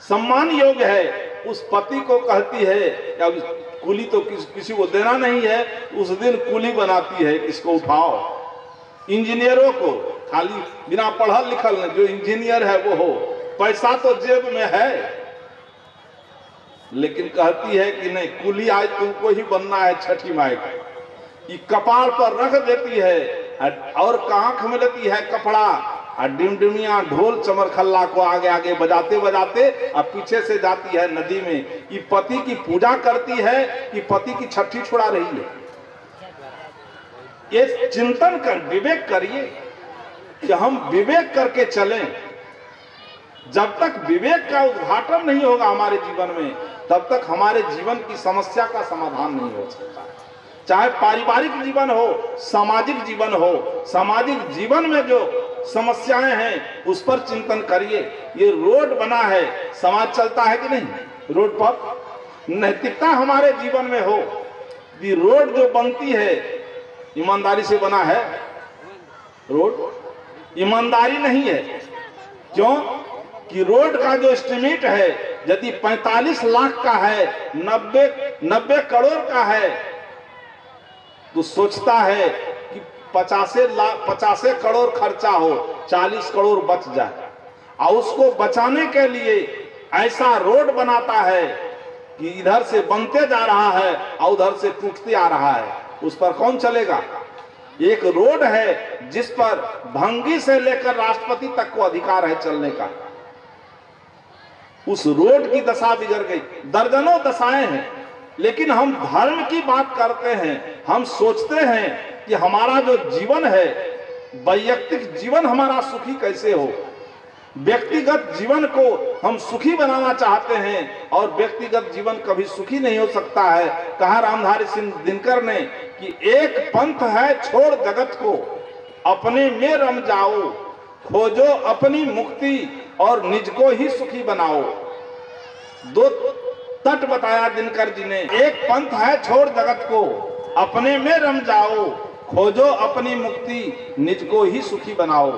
सम्मान योग्य है उस पति को कहती है, कुली तो किसी को देना नहीं है, उस दिन कुली बनाती है, इसको उठाओ। इंजीनियरों को खाली बिना पढ़ल लिखल नहीं, जो इंजीनियर है वो हो, पैसा तो जेब में है, लेकिन कहती है कि नहीं, कुली आज तुमको ही बनना है छठी माई का। ये कपाल पर रख देती है और आंख में लेती है कपड़ा, और डिमडिमिया ढोल चमरखल्ला को आगे आगे बजाते बजाते और पीछे से जाती है नदी में। ये पति की पूजा करती है कि पति की छठी छुड़ा रही है? ये चिंतन कर, विवेक करिए कि हम विवेक करके चलें। जब तक विवेक का उद्घाटन नहीं होगा हमारे जीवन में, तब तक हमारे जीवन की समस्या का समाधान नहीं हो सकता। चाहे पारिवारिक जीवन हो, सामाजिक जीवन हो, सामाजिक जीवन में जो समस्याएं हैं उस पर चिंतन करिए। ये रोड बना है, समाज चलता है कि नहीं? रोड पर नैतिकता हमारे जीवन में हो। ये रोड जो बनती है ईमानदारी से बना है? रोड ईमानदारी नहीं है। क्यों? कि रोड का जो एस्टिमेट है यदि 45 लाख का है, 90 करोड़ का है, तो सोचता है कि 50 करोड़ खर्चा हो, 40 करोड़ बच जाए, और उसको बचाने के लिए ऐसा रोड बनाता है कि इधर से बनते जा रहा है और उधर से टूटते आ रहा है। उस पर कौन चलेगा? एक रोड है जिस पर भंगी से लेकर राष्ट्रपति तक को अधिकार है चलने का। उस रोड की दशा बिगड़ गई। दर्जनों दशाएं हैं, लेकिन हम धर्म की बात करते हैं। हम सोचते हैं कि हमारा जो जीवन है, वैयक्तिक जीवन हमारा सुखी कैसे हो। व्यक्तिगत जीवन को हम सुखी बनाना चाहते हैं, और व्यक्तिगत जीवन कभी सुखी नहीं हो सकता है। कहा रामधारी सिंह दिनकर ने कि एक पंथ है छोड़ जगत को, अपने में रम जाओ, खोजो अपनी मुक्ति और निज को ही सुखी बनाओ। दो तट बताया दिनकर जी ने। एक पंथ है छोड़ जगत को, अपने में रम जाओ, खोजो अपनी मुक्ति, निज को ही सुखी बनाओ।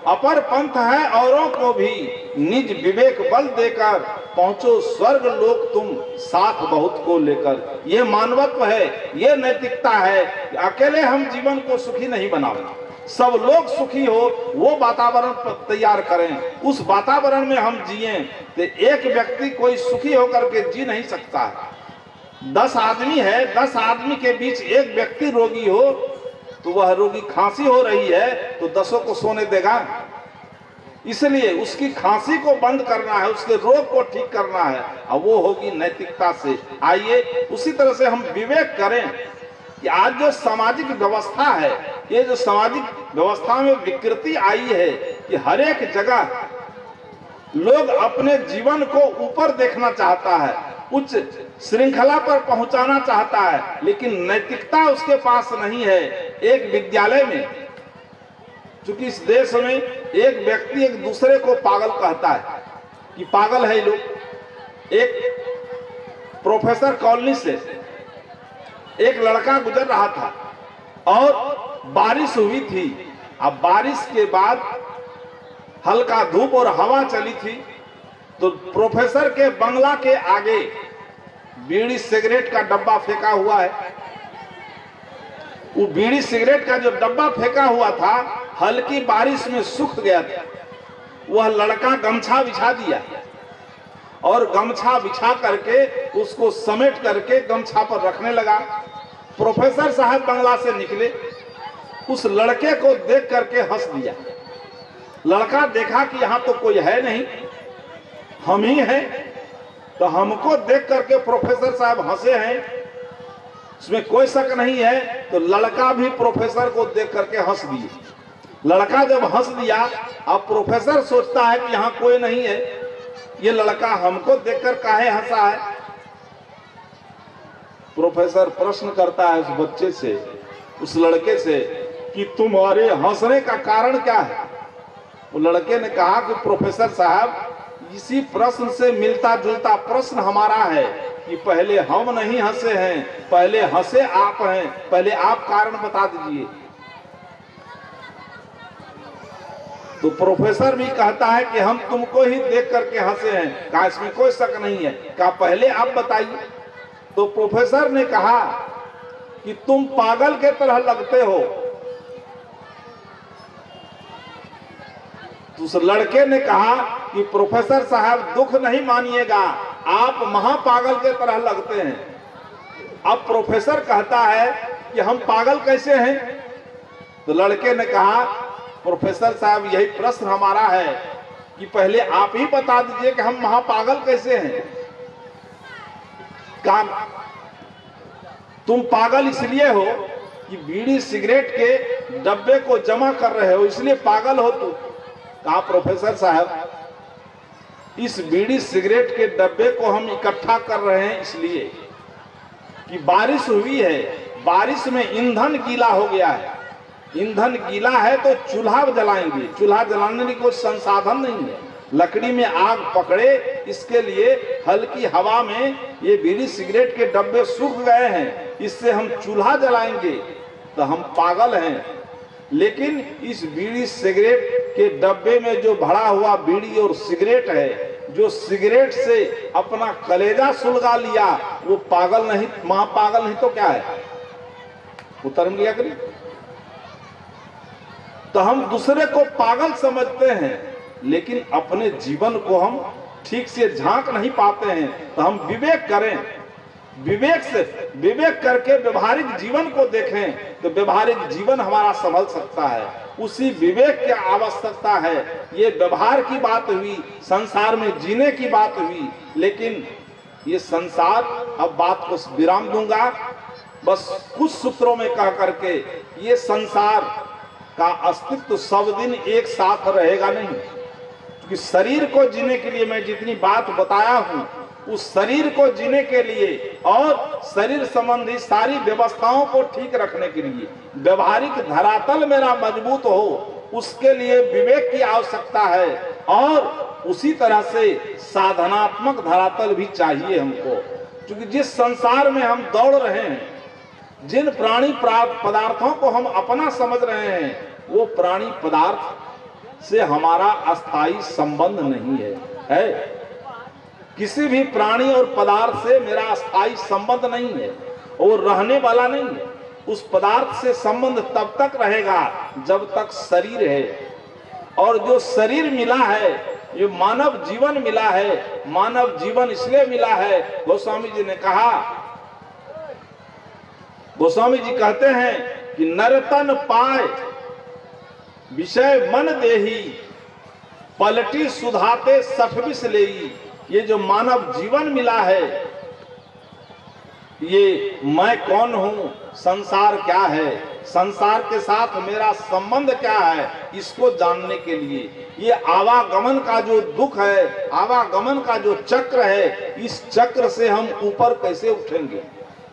अपर पंथ है औरों को भी, निज विवेक बल देकर पहुंचो स्वर्ग लोक तुम साथ बहुत को लेकर। ये मानवत्व है, ये नैतिकता है कि अकेले हम जीवन को सुखी नहीं बनाओ, सब लोग सुखी हो वो वातावरण तैयार करें, उस वातावरण में हम जिए। तो एक व्यक्ति कोई सुखी होकर के जी नहीं सकता है। 10 आदमी है, 10 आदमी के बीच एक व्यक्ति रोगी हो तो वह रोगी खांसी हो रही है तो 10 को सोने देगा? इसलिए उसकी खांसी को बंद करना है, उसके रोग को ठीक करना है, और वो होगी नैतिकता से। आइए उसी तरह से हम विवेक करें कि आज जो सामाजिक व्यवस्था है, ये जो सामाजिक व्यवस्था में विकृति आई है कि हर एक जगह लोग अपने जीवन को ऊपर देखना चाहता है, उच्च श्रृंखला पर पहुंचाना चाहता है, लेकिन नैतिकता उसके पास नहीं है। एक विद्यालय में, चूंकि इस देश में एक व्यक्ति एक दूसरे को पागल कहता है कि पागल है लोग। एक प्रोफेसर कॉलोनी से एक लड़का गुजर रहा था और बारिश हुई थी। अब बारिश के बाद हल्का धूप और हवा चली थी, तो प्रोफेसर के बंगला के आगे बीड़ी सिगरेट का डब्बा फेंका हुआ है। वो बीड़ी सिगरेट का जो डब्बा फेंका हुआ था हल्की बारिश में सूख गया था। वह लड़का गमछा बिछा दिया और गमछा बिछा करके उसको समेट करके गमछा पर रखने लगा। प्रोफेसर साहब बंगला से निकले, उस लड़के को देख करके हंस दिया। लड़का देखा कि यहाँ तो कोई है नहीं, हम ही हैं, तो हमको देख करके प्रोफेसर साहब हंसे हैं, इसमें कोई शक नहीं है। तो लड़का भी प्रोफेसर को देख करके हंस दिए। लड़का जब हंस दिया, अब प्रोफेसर सोचता है कि यहाँ कोई नहीं है, ये लड़का हमको देखकर काहे हंसा है। प्रोफेसर प्रश्न करता है उस बच्चे से, उस लड़के से कि तुम्हारे हंसने का कारण क्या है। वो लड़के ने कहा कि प्रोफेसर साहब, इसी प्रश्न से मिलता जुलता प्रश्न हमारा है कि पहले हम नहीं हंसे हैं, पहले हंसे आप हैं, पहले आप कारण बता दीजिए। तो प्रोफेसर भी कहता है कि हम तुमको ही देख करके हंसे हैं। कहा इसमें कोई शक नहीं है, कहा पहले आप बताइए। तो प्रोफेसर ने कहा कि तुम पागल के तरह लगते हो। तो उस लड़के ने कहा कि प्रोफेसर साहब दुख नहीं मानिएगा, आप महापागल के तरह लगते हैं। अब प्रोफेसर कहता है कि हम पागल कैसे हैं। तो लड़के ने कहा प्रोफेसर साहब यही प्रश्न हमारा है कि पहले आप ही बता दीजिए कि हम महापागल कैसे हैं। कहा तुम पागल इसलिए हो कि बीड़ी सिगरेट के डब्बे को जमा कर रहे हो, इसलिए पागल हो तुम। कहा प्रोफेसर साहब, इस बीड़ी सिगरेट के डब्बे को हम इकट्ठा कर रहे हैं इसलिए कि बारिश हुई है, बारिश में ईंधन गीला हो गया है। ईंधन गीला है तो चूल्हा जलाएंगे, चूल्हा जलाने की कोई संसाधन नहीं है, लकड़ी में आग पकड़े, इसके लिए हल्की हवा में ये बीड़ी सिगरेट के डब्बे सूख गए हैं, इससे हम चूल्हा जलाएंगे तो हम पागल हैं। लेकिन इस बीड़ी सिगरेट के डब्बे में जो भरा हुआ बीड़ी और सिगरेट है, जो सिगरेट से अपना कलेजा सुलगा लिया, वो पागल नहीं, महापागल नहीं तो क्या है। उत्तर में लिया करिए। तो हम दूसरे को पागल समझते हैं, लेकिन अपने जीवन को हम ठीक से झांक नहीं पाते हैं। तो हम विवेक करें, विवेक से विवेक करके व्यवहारिक जीवन को देखें तो व्यवहारिक जीवन हमारा संभल सकता है। उसी विवेक की आवश्यकता है। ये व्यवहार की बात हुई, संसार में जीने की बात हुई, लेकिन ये संसार, अब बात को विराम दूंगा बस कुछ सूत्रों में कह करके, ये संसार का अस्तित्व सब दिन एक साथ रहेगा नहीं। क्योंकि शरीर को जीने के लिए मैं जितनी बात बताया हूं, उस शरीर को जीने के लिए और शरीर संबंधी सारी व्यवस्थाओं को ठीक रखने के लिए व्यवहारिक धरातल मेरा मजबूत हो, उसके लिए विवेक की आवश्यकता है। और उसी तरह से साधनात्मक धरातल भी चाहिए हमको। क्योंकि जिस संसार में हम दौड़ रहे हैं, जिन प्राणी पदार्थों को हम अपना समझ रहे हैं, वो प्राणी पदार्थ से हमारा अस्थाई संबंध नहीं है। किसी भी प्राणी और पदार्थ से मेरा अस्थाई संबंध नहीं है, वो रहने वाला नहीं है। उस पदार्थ से संबंध तब तक रहेगा जब तक शरीर है। और जो शरीर मिला है, ये मानव जीवन मिला है, मानव जीवन इसलिए मिला है, गोस्वामी जी ने कहा, गोस्वामी जी कहते हैं कि नरतन पाए विषय मन देही, पलटी सुधाते सठबिस लेई। ये जो मानव जीवन मिला है, ये मैं कौन हूं, संसार क्या है, संसार के साथ मेरा संबंध क्या है, इसको जानने के लिए ये आवागमन का जो दुख है, आवागमन का जो चक्र है, इस चक्र से हम ऊपर कैसे उठेंगे।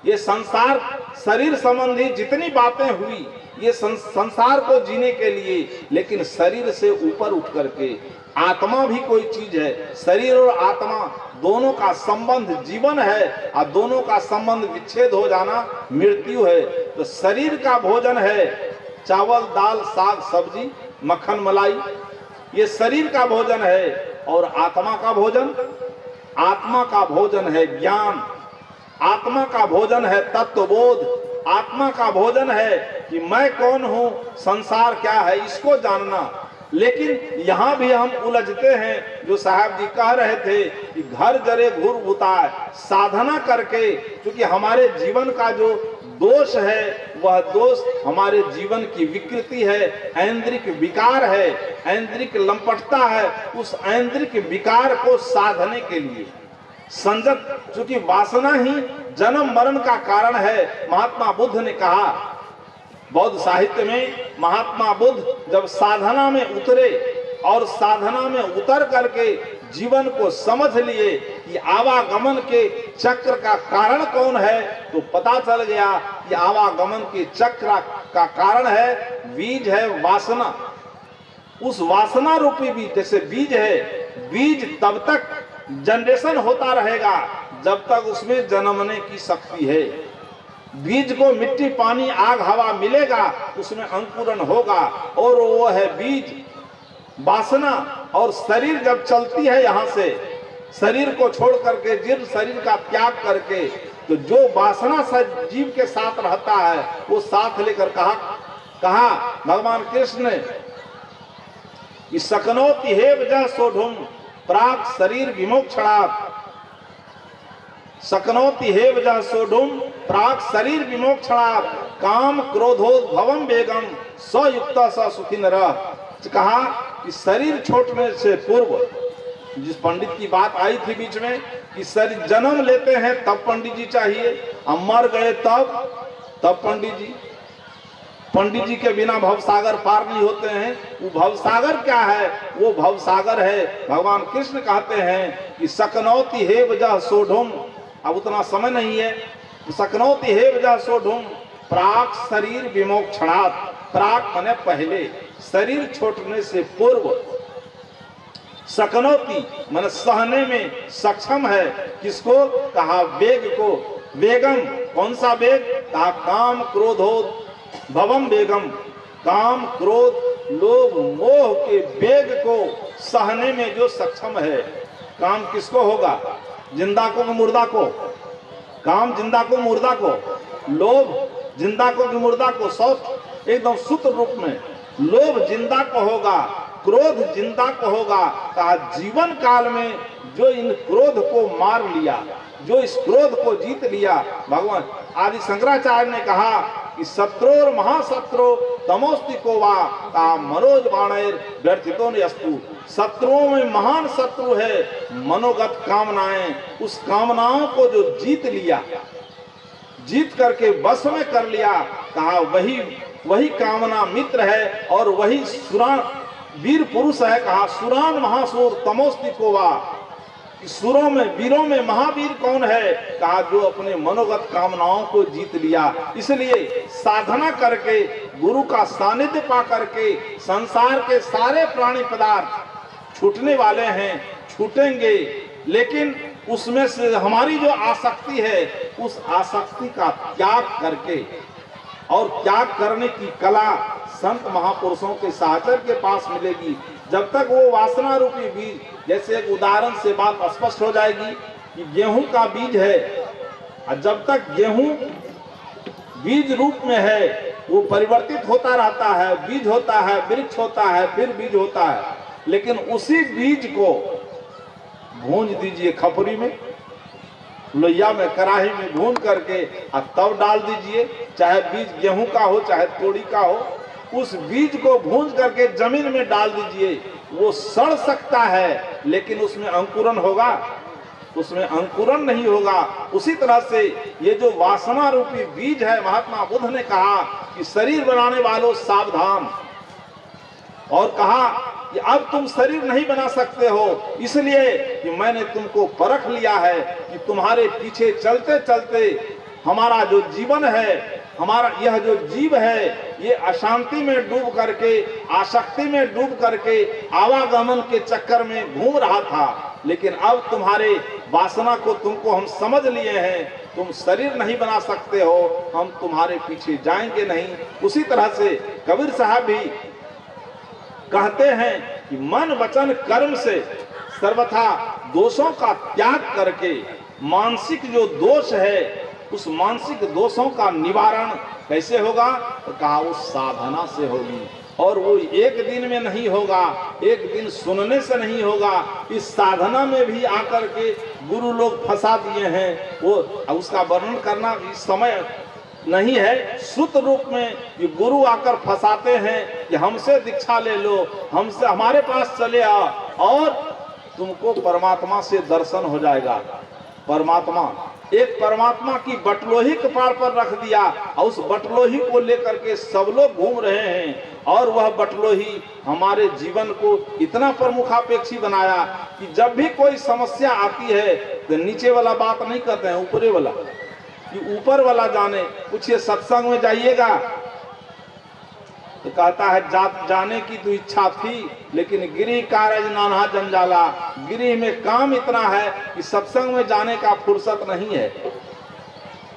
ये संसार शरीर संबंधी जितनी बातें हुई, ये संसार को जीने के लिए, लेकिन शरीर से ऊपर उठ करके आत्मा भी कोई चीज है। शरीर और आत्मा दोनों का संबंध जीवन है, और दोनों का संबंध विच्छेद हो जाना मृत्यु है। तो शरीर का भोजन है चावल दाल साग सब्जी मक्खन मलाई, ये शरीर का भोजन है। और आत्मा का भोजन, आत्मा का भोजन है ज्ञान, आत्मा का भोजन है तत्वबोध, आत्मा का भोजन है कि मैं कौन हूं, संसार क्या है, इसको जानना। लेकिन यहाँ भी हम उलझते हैं। जो साहब जी कह रहे थे कि घर जरे घुर बुताए, साधना करके, क्योंकि हमारे जीवन का जो दोष है, वह दोष हमारे जीवन की विकृति है, ऐन्द्रिक विकार है, ऐन्द्रिक लंपटता है। उस ऐन्द्रिक विकार को साधने के लिए संजत, चूंकि वासना ही जन्म मरण का कारण है। महात्मा बुद्ध ने कहा, बौद्ध साहित्य में महात्मा बुद्ध जब साधना में उतरे और साधना में उतर करके जीवन को समझ लिए कि आवागमन के चक्र का कारण कौन है, तो पता चल गया कि आवागमन के चक्र का कारण है बीज है वासना। उस वासना रूपी बीज, जैसे बीज है, बीज तब तक जनरेशन होता रहेगा जब तक उसमें जन्मने की शक्ति है। बीज को मिट्टी पानी आग हवा मिलेगा, उसमें अंकुरण होगा, और वो है बीज वासना। और शरीर जब चलती है, यहाँ से शरीर को छोड़ करके, जीव शरीर का त्याग करके, तो जो वासना जीव के साथ रहता है, वो साथ लेकर कहा भगवान कृष्ण ने कि सकनोति हेव ज सोढ़ुम प्राक शरीर विमोक्षणात्, सकनोति हेव ज सोढ़ुम प्राक शरीर विमोक्षणात् काम क्रोधोद्भवम वेगम सयुक्त स सुखी नरः। कहा कि शरीर छोड़ने से पूर्व, जिस पंडित की बात आई थी बीच में कि शरीर जन्म लेते हैं तब पंडित जी चाहिए, हम मर गए तब पंडित जी, पंडित जी के बिना भवसागर पार नहीं होते हैं। वो भवसागर क्या है, वो भवसागर है भगवान कृष्ण कहते हैं कि सकनौति हेव ज सोढ़ुम। अब उतना समय नहीं है, सकनौति हेव ज सोढ़ुम प्राक शरीर विमोक्षणात्, प्राक माने पहले, शरीर छोड़ने से पूर्व। सकनौति माने सहने में सक्षम है, किसको कहा, वेग को। वेगम कौन सा वेग, कहा काम क्रोधोद भवम वेगम, काम क्रोध लोभ मोह के वेग को सहने में जो सक्षम है। काम किसको होगा, जिंदा को कि मुर्दा को, काम जिंदा को मुर्दा को, लोभ जिंदा को कि मुर्दा को, सौत एकदम सूत्र रूप में, लोभ जिंदा को होगा, क्रोध जिंदा को होगा। कहा जीवन काल में जो इन क्रोध को मार लिया, जो इस क्रोध को जीत लिया, भगवान आदि शंकराचार्य ने कहा कि शत्रुर महाशत्रु तमोस्ति को वा का मनोज बाणेर व्यर्थितो अस्तु। शत्रुओं में महान शत्रु है मनोगत कामनाएं। उस कामनाओं को जो जीत लिया, जीत करके वश में कर लिया, कहा वही कामना मित्र है और वही सुरान वीर पुरुष है। कहा सुरान महासुर तमोस्ति को वा, सुरों में वीरों में महावीर कौन है, कहा जो अपने मनोगत कामनाओं को जीत लिया। इसलिए साधना करके, गुरु का सानिध्य पा करके संसार के सारे प्राणी पदार्थ छूटने वाले हैं, छूटेंगे। लेकिन उसमें से हमारी जो आसक्ति है उस आसक्ति का त्याग करके और त्याग करने की कला संत महापुरुषों के साहचर्य के पास मिलेगी। जब तक वो वासना रूपी बीज, जैसे एक उदाहरण से बात स्पष्ट हो जाएगी कि गेहूं का बीज है, और जब तक गेहूं बीज रूप में है वो परिवर्तित होता रहता है, बीज होता है, वृक्ष होता है, फिर बीज होता है, लेकिन उसी बीज को भूंज दीजिए खपरी में, लोहिया में, कढ़ाई में भून करके और तब डाल दीजिए, चाहे बीज गेहूं का हो चाहे तोड़ी का हो, उस बीज को भून करके जमीन में डाल दीजिए। वो सड़ सकता है लेकिन उसमें अंकुरन होगा, उसमें अंकुरन नहीं होगा। उसी तरह से ये जो वासना रूपी बीज है, महात्मा बुद्ध ने कहा कि शरीर बनाने वालों सावधान, और कहा कि अब तुम शरीर नहीं बना सकते हो, इसलिए कि मैंने तुमको परख लिया है कि तुम्हारे पीछे चलते चलते हमारा जो जीवन है, हमारा यह जो जीव है, ये अशांति में डूब करके, आसक्ति में डूब करके आवागमन के चक्कर में घूम रहा था, लेकिन अब तुम्हारे वासना को तुमको हम समझ लिए हैं, तुम शरीर नहीं बना सकते हो, हम तुम्हारे पीछे जाएंगे नहीं। उसी तरह से कबीर साहब भी कहते हैं कि मन वचन कर्म से सर्वथा दोषों का त्याग करके मानसिक जो दोष है उस मानसिक दोषों का निवारण कैसे होगा, तो कहा उस साधना से होगी। और वो एक दिन में नहीं होगा, एक दिन सुनने से नहीं होगा, इस साधना में भी आकर के गुरु लोग फंसा दिए हैं। वो उसका वर्णन करना इस समय नहीं है, श्रुत रूप में ये गुरु आकर फंसाते हैं कि हमसे दीक्षा ले लो, हमसे हमारे पास चले आओ और तुमको परमात्मा से दर्शन हो जाएगा। परमात्मा, एक परमात्मा की बटलोही कपार पर रख दिया और उस बटलोही को लेकर के सब लोग घूम रहे हैं, और वह बटलोही हमारे जीवन को इतना प्रमुखापेक्षी बनाया कि जब भी कोई समस्या आती है तो नीचे वाला बात नहीं करते हैं, ऊपरे वाला, कि ऊपर वाला जाने। कुछ ये सत्संग में जाइएगा तो कहता है जाने की तो इच्छा थी, लेकिन गिरी कारज नाना जंजाला, गिरी में काम इतना है कि सत्संग में जाने का फुर्सत नहीं है।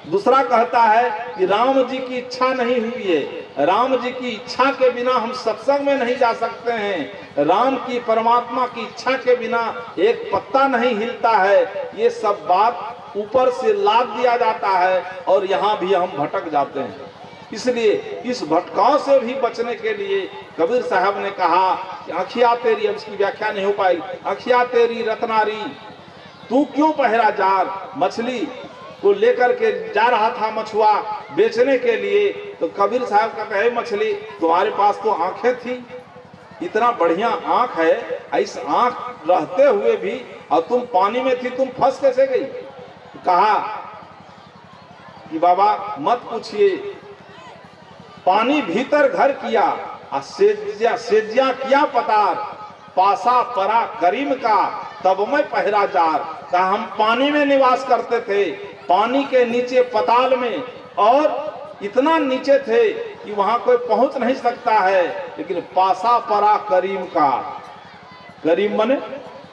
दूसरा कहता है कि राम जी की इच्छा नहीं हुई है, राम जी की इच्छा के बिना हम सत्संग में नहीं जा सकते हैं, राम की परमात्मा की इच्छा के बिना एक पत्ता नहीं हिलता है। ये सब बात ऊपर से लाद दिया जाता है और यहाँ भी हम भटक जाते हैं। इसलिए इस भटकाव से भी बचने के लिए कबीर साहब ने कहा कि अखिया तेरी, अब इसकी व्याख्या नहीं हो पाई, अखिया तेरी रत्नारी तू क्यों पहरा जार। मछली को लेकर के जा रहा था मछुआ बेचने के लिए, तो कबीर साहब कहते हैं मछली तुम्हारे पास तो आंखें थी, इतना बढ़िया आंख है, इस आंख रहते हुए भी और तुम पानी में थी, तुम फंस कैसे गई। कहा कि बाबा मत पूछिए, पानी भीतर घर किया और सेजिया किया पतार, पासा परा करीम का तब मैं पहरा जार। कहा हम पानी में निवास करते थे, पानी के नीचे पताल में, और इतना नीचे थे कि वहां कोई पहुंच नहीं सकता है, लेकिन पासा परा करीम का,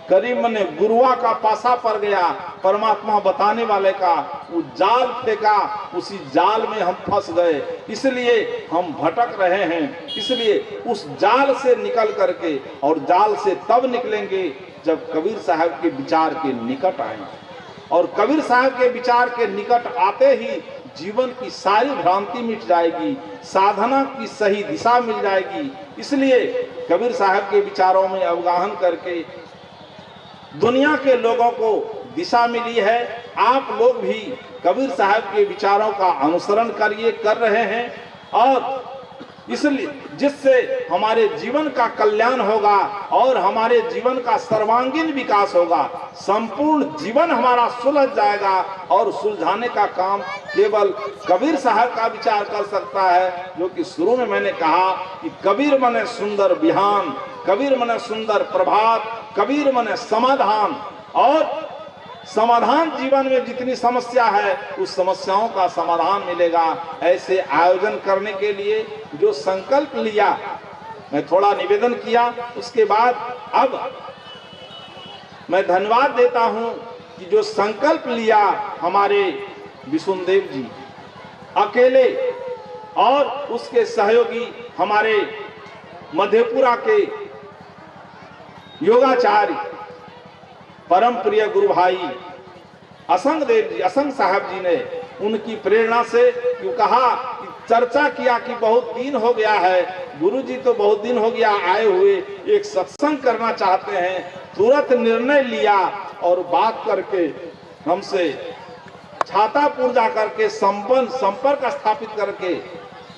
करीम मने गुरुआ का पासा पड़ गया, परमात्मा बताने वाले का, वो जाल फेंका, उसी जाल में हम फंस गए, इसलिए हम भटक रहे हैं। इसलिए उस जाल से निकल करके, और जाल से तब निकलेंगे जब कबीर साहब के विचार के निकट आएंगे, और कबीर साहब के विचार के निकट आते ही जीवन की सारी भ्रांति मिट जाएगी, साधना की सही दिशा मिल जाएगी। इसलिए कबीर साहब के विचारों में अवगाहन करके दुनिया के लोगों को दिशा मिली है। आप लोग भी कबीर साहब के विचारों का अनुसरण कर रहे हैं, और इसलिए जिससे हमारे जीवन का कल्याण होगा और हमारे जीवन का सर्वांगीण विकास होगा, संपूर्ण जीवन हमारा सुलझ जाएगा। और सुलझाने का काम केवल कबीर साहब का विचार कर सकता है, जो कि शुरू में मैंने कहा कि कबीर मने सुंदर बिहान, कबीर मने सुंदर प्रभात, कबीर मने समाधान। और समाधान जीवन में जितनी समस्या है उस समस्याओं का समाधान मिलेगा। ऐसे आयोजन करने के लिए जो संकल्प लिया, मैं थोड़ा निवेदन किया, उसके बाद अब मैं धन्यवाद देता हूं कि जो संकल्प लिया हमारे विष्णुदेव जी अकेले और उसके सहयोगी हमारे मधेपुरा के योगाचार्य परम प्रिय गुरु भाई असंग देव जी, असंग साहब जी ने उनकी प्रेरणा से क्यों कहा कि चर्चा किया कि बहुत दिन हो गया है, गुरु जी तो बहुत दिन हो गया आए हुए, एक सत्संग करना चाहते हैं। तुरंत निर्णय लिया और बात करके हमसे छातापुर जा करके संपर्क स्थापित करके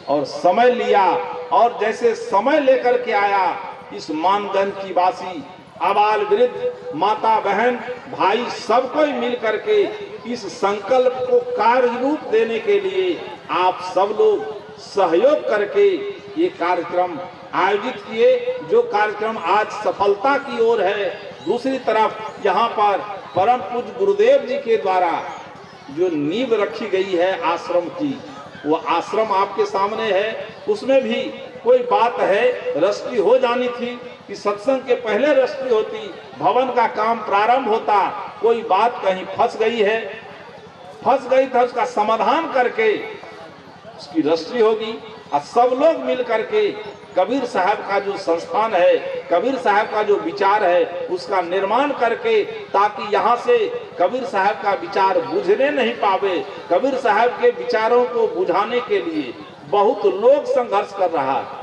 और समय लिया, और जैसे समय लेकर के आया इस मानगंज की वासी आबाल वृद्ध माता बहन भाई सबको मिल करके इस संकल्प को कार्य रूप देने के लिए आप सब लोग सहयोग करके ये कार्यक्रम आयोजित किए, जो कार्यक्रम आज सफलता की ओर है। दूसरी तरफ यहाँ पर परम पूज्य गुरुदेव जी के द्वारा जो नींव रखी गई है आश्रम की, वो आश्रम आपके सामने है। उसमें भी कोई बात है रजिस्ट्री हो जानी थी कि सत्संग के पहले रजिस्ट्री होती, भवन का काम प्रारंभ होता, कोई बात कहीं फंस गई है, फंस गई था, उसका समाधान करके उसकी रजिस्ट्री होगी और सब लोग मिल करके कबीर साहब का जो संस्थान है, कबीर साहब का जो विचार है उसका निर्माण करके, ताकि यहाँ से कबीर साहब का विचार बुझने नहीं पावे। कबीर साहब के विचारों को बुझाने के लिए बहुत लोग संघर्ष कर रहा है,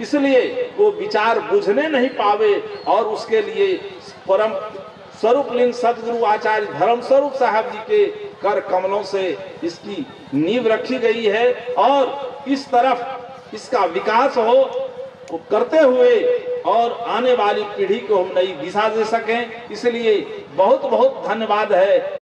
इसलिए वो विचार बुझने नहीं पावे, और उसके लिए परम स्वरूप लिंग सदगुरु आचार्य धर्म स्वरूप साहब जी के कर कमलों से इसकी नींव रखी गई है। और इस तरफ इसका विकास हो करते हुए और आने वाली पीढ़ी को हम नई दिशा दे सकें, इसलिए बहुत बहुत धन्यवाद है।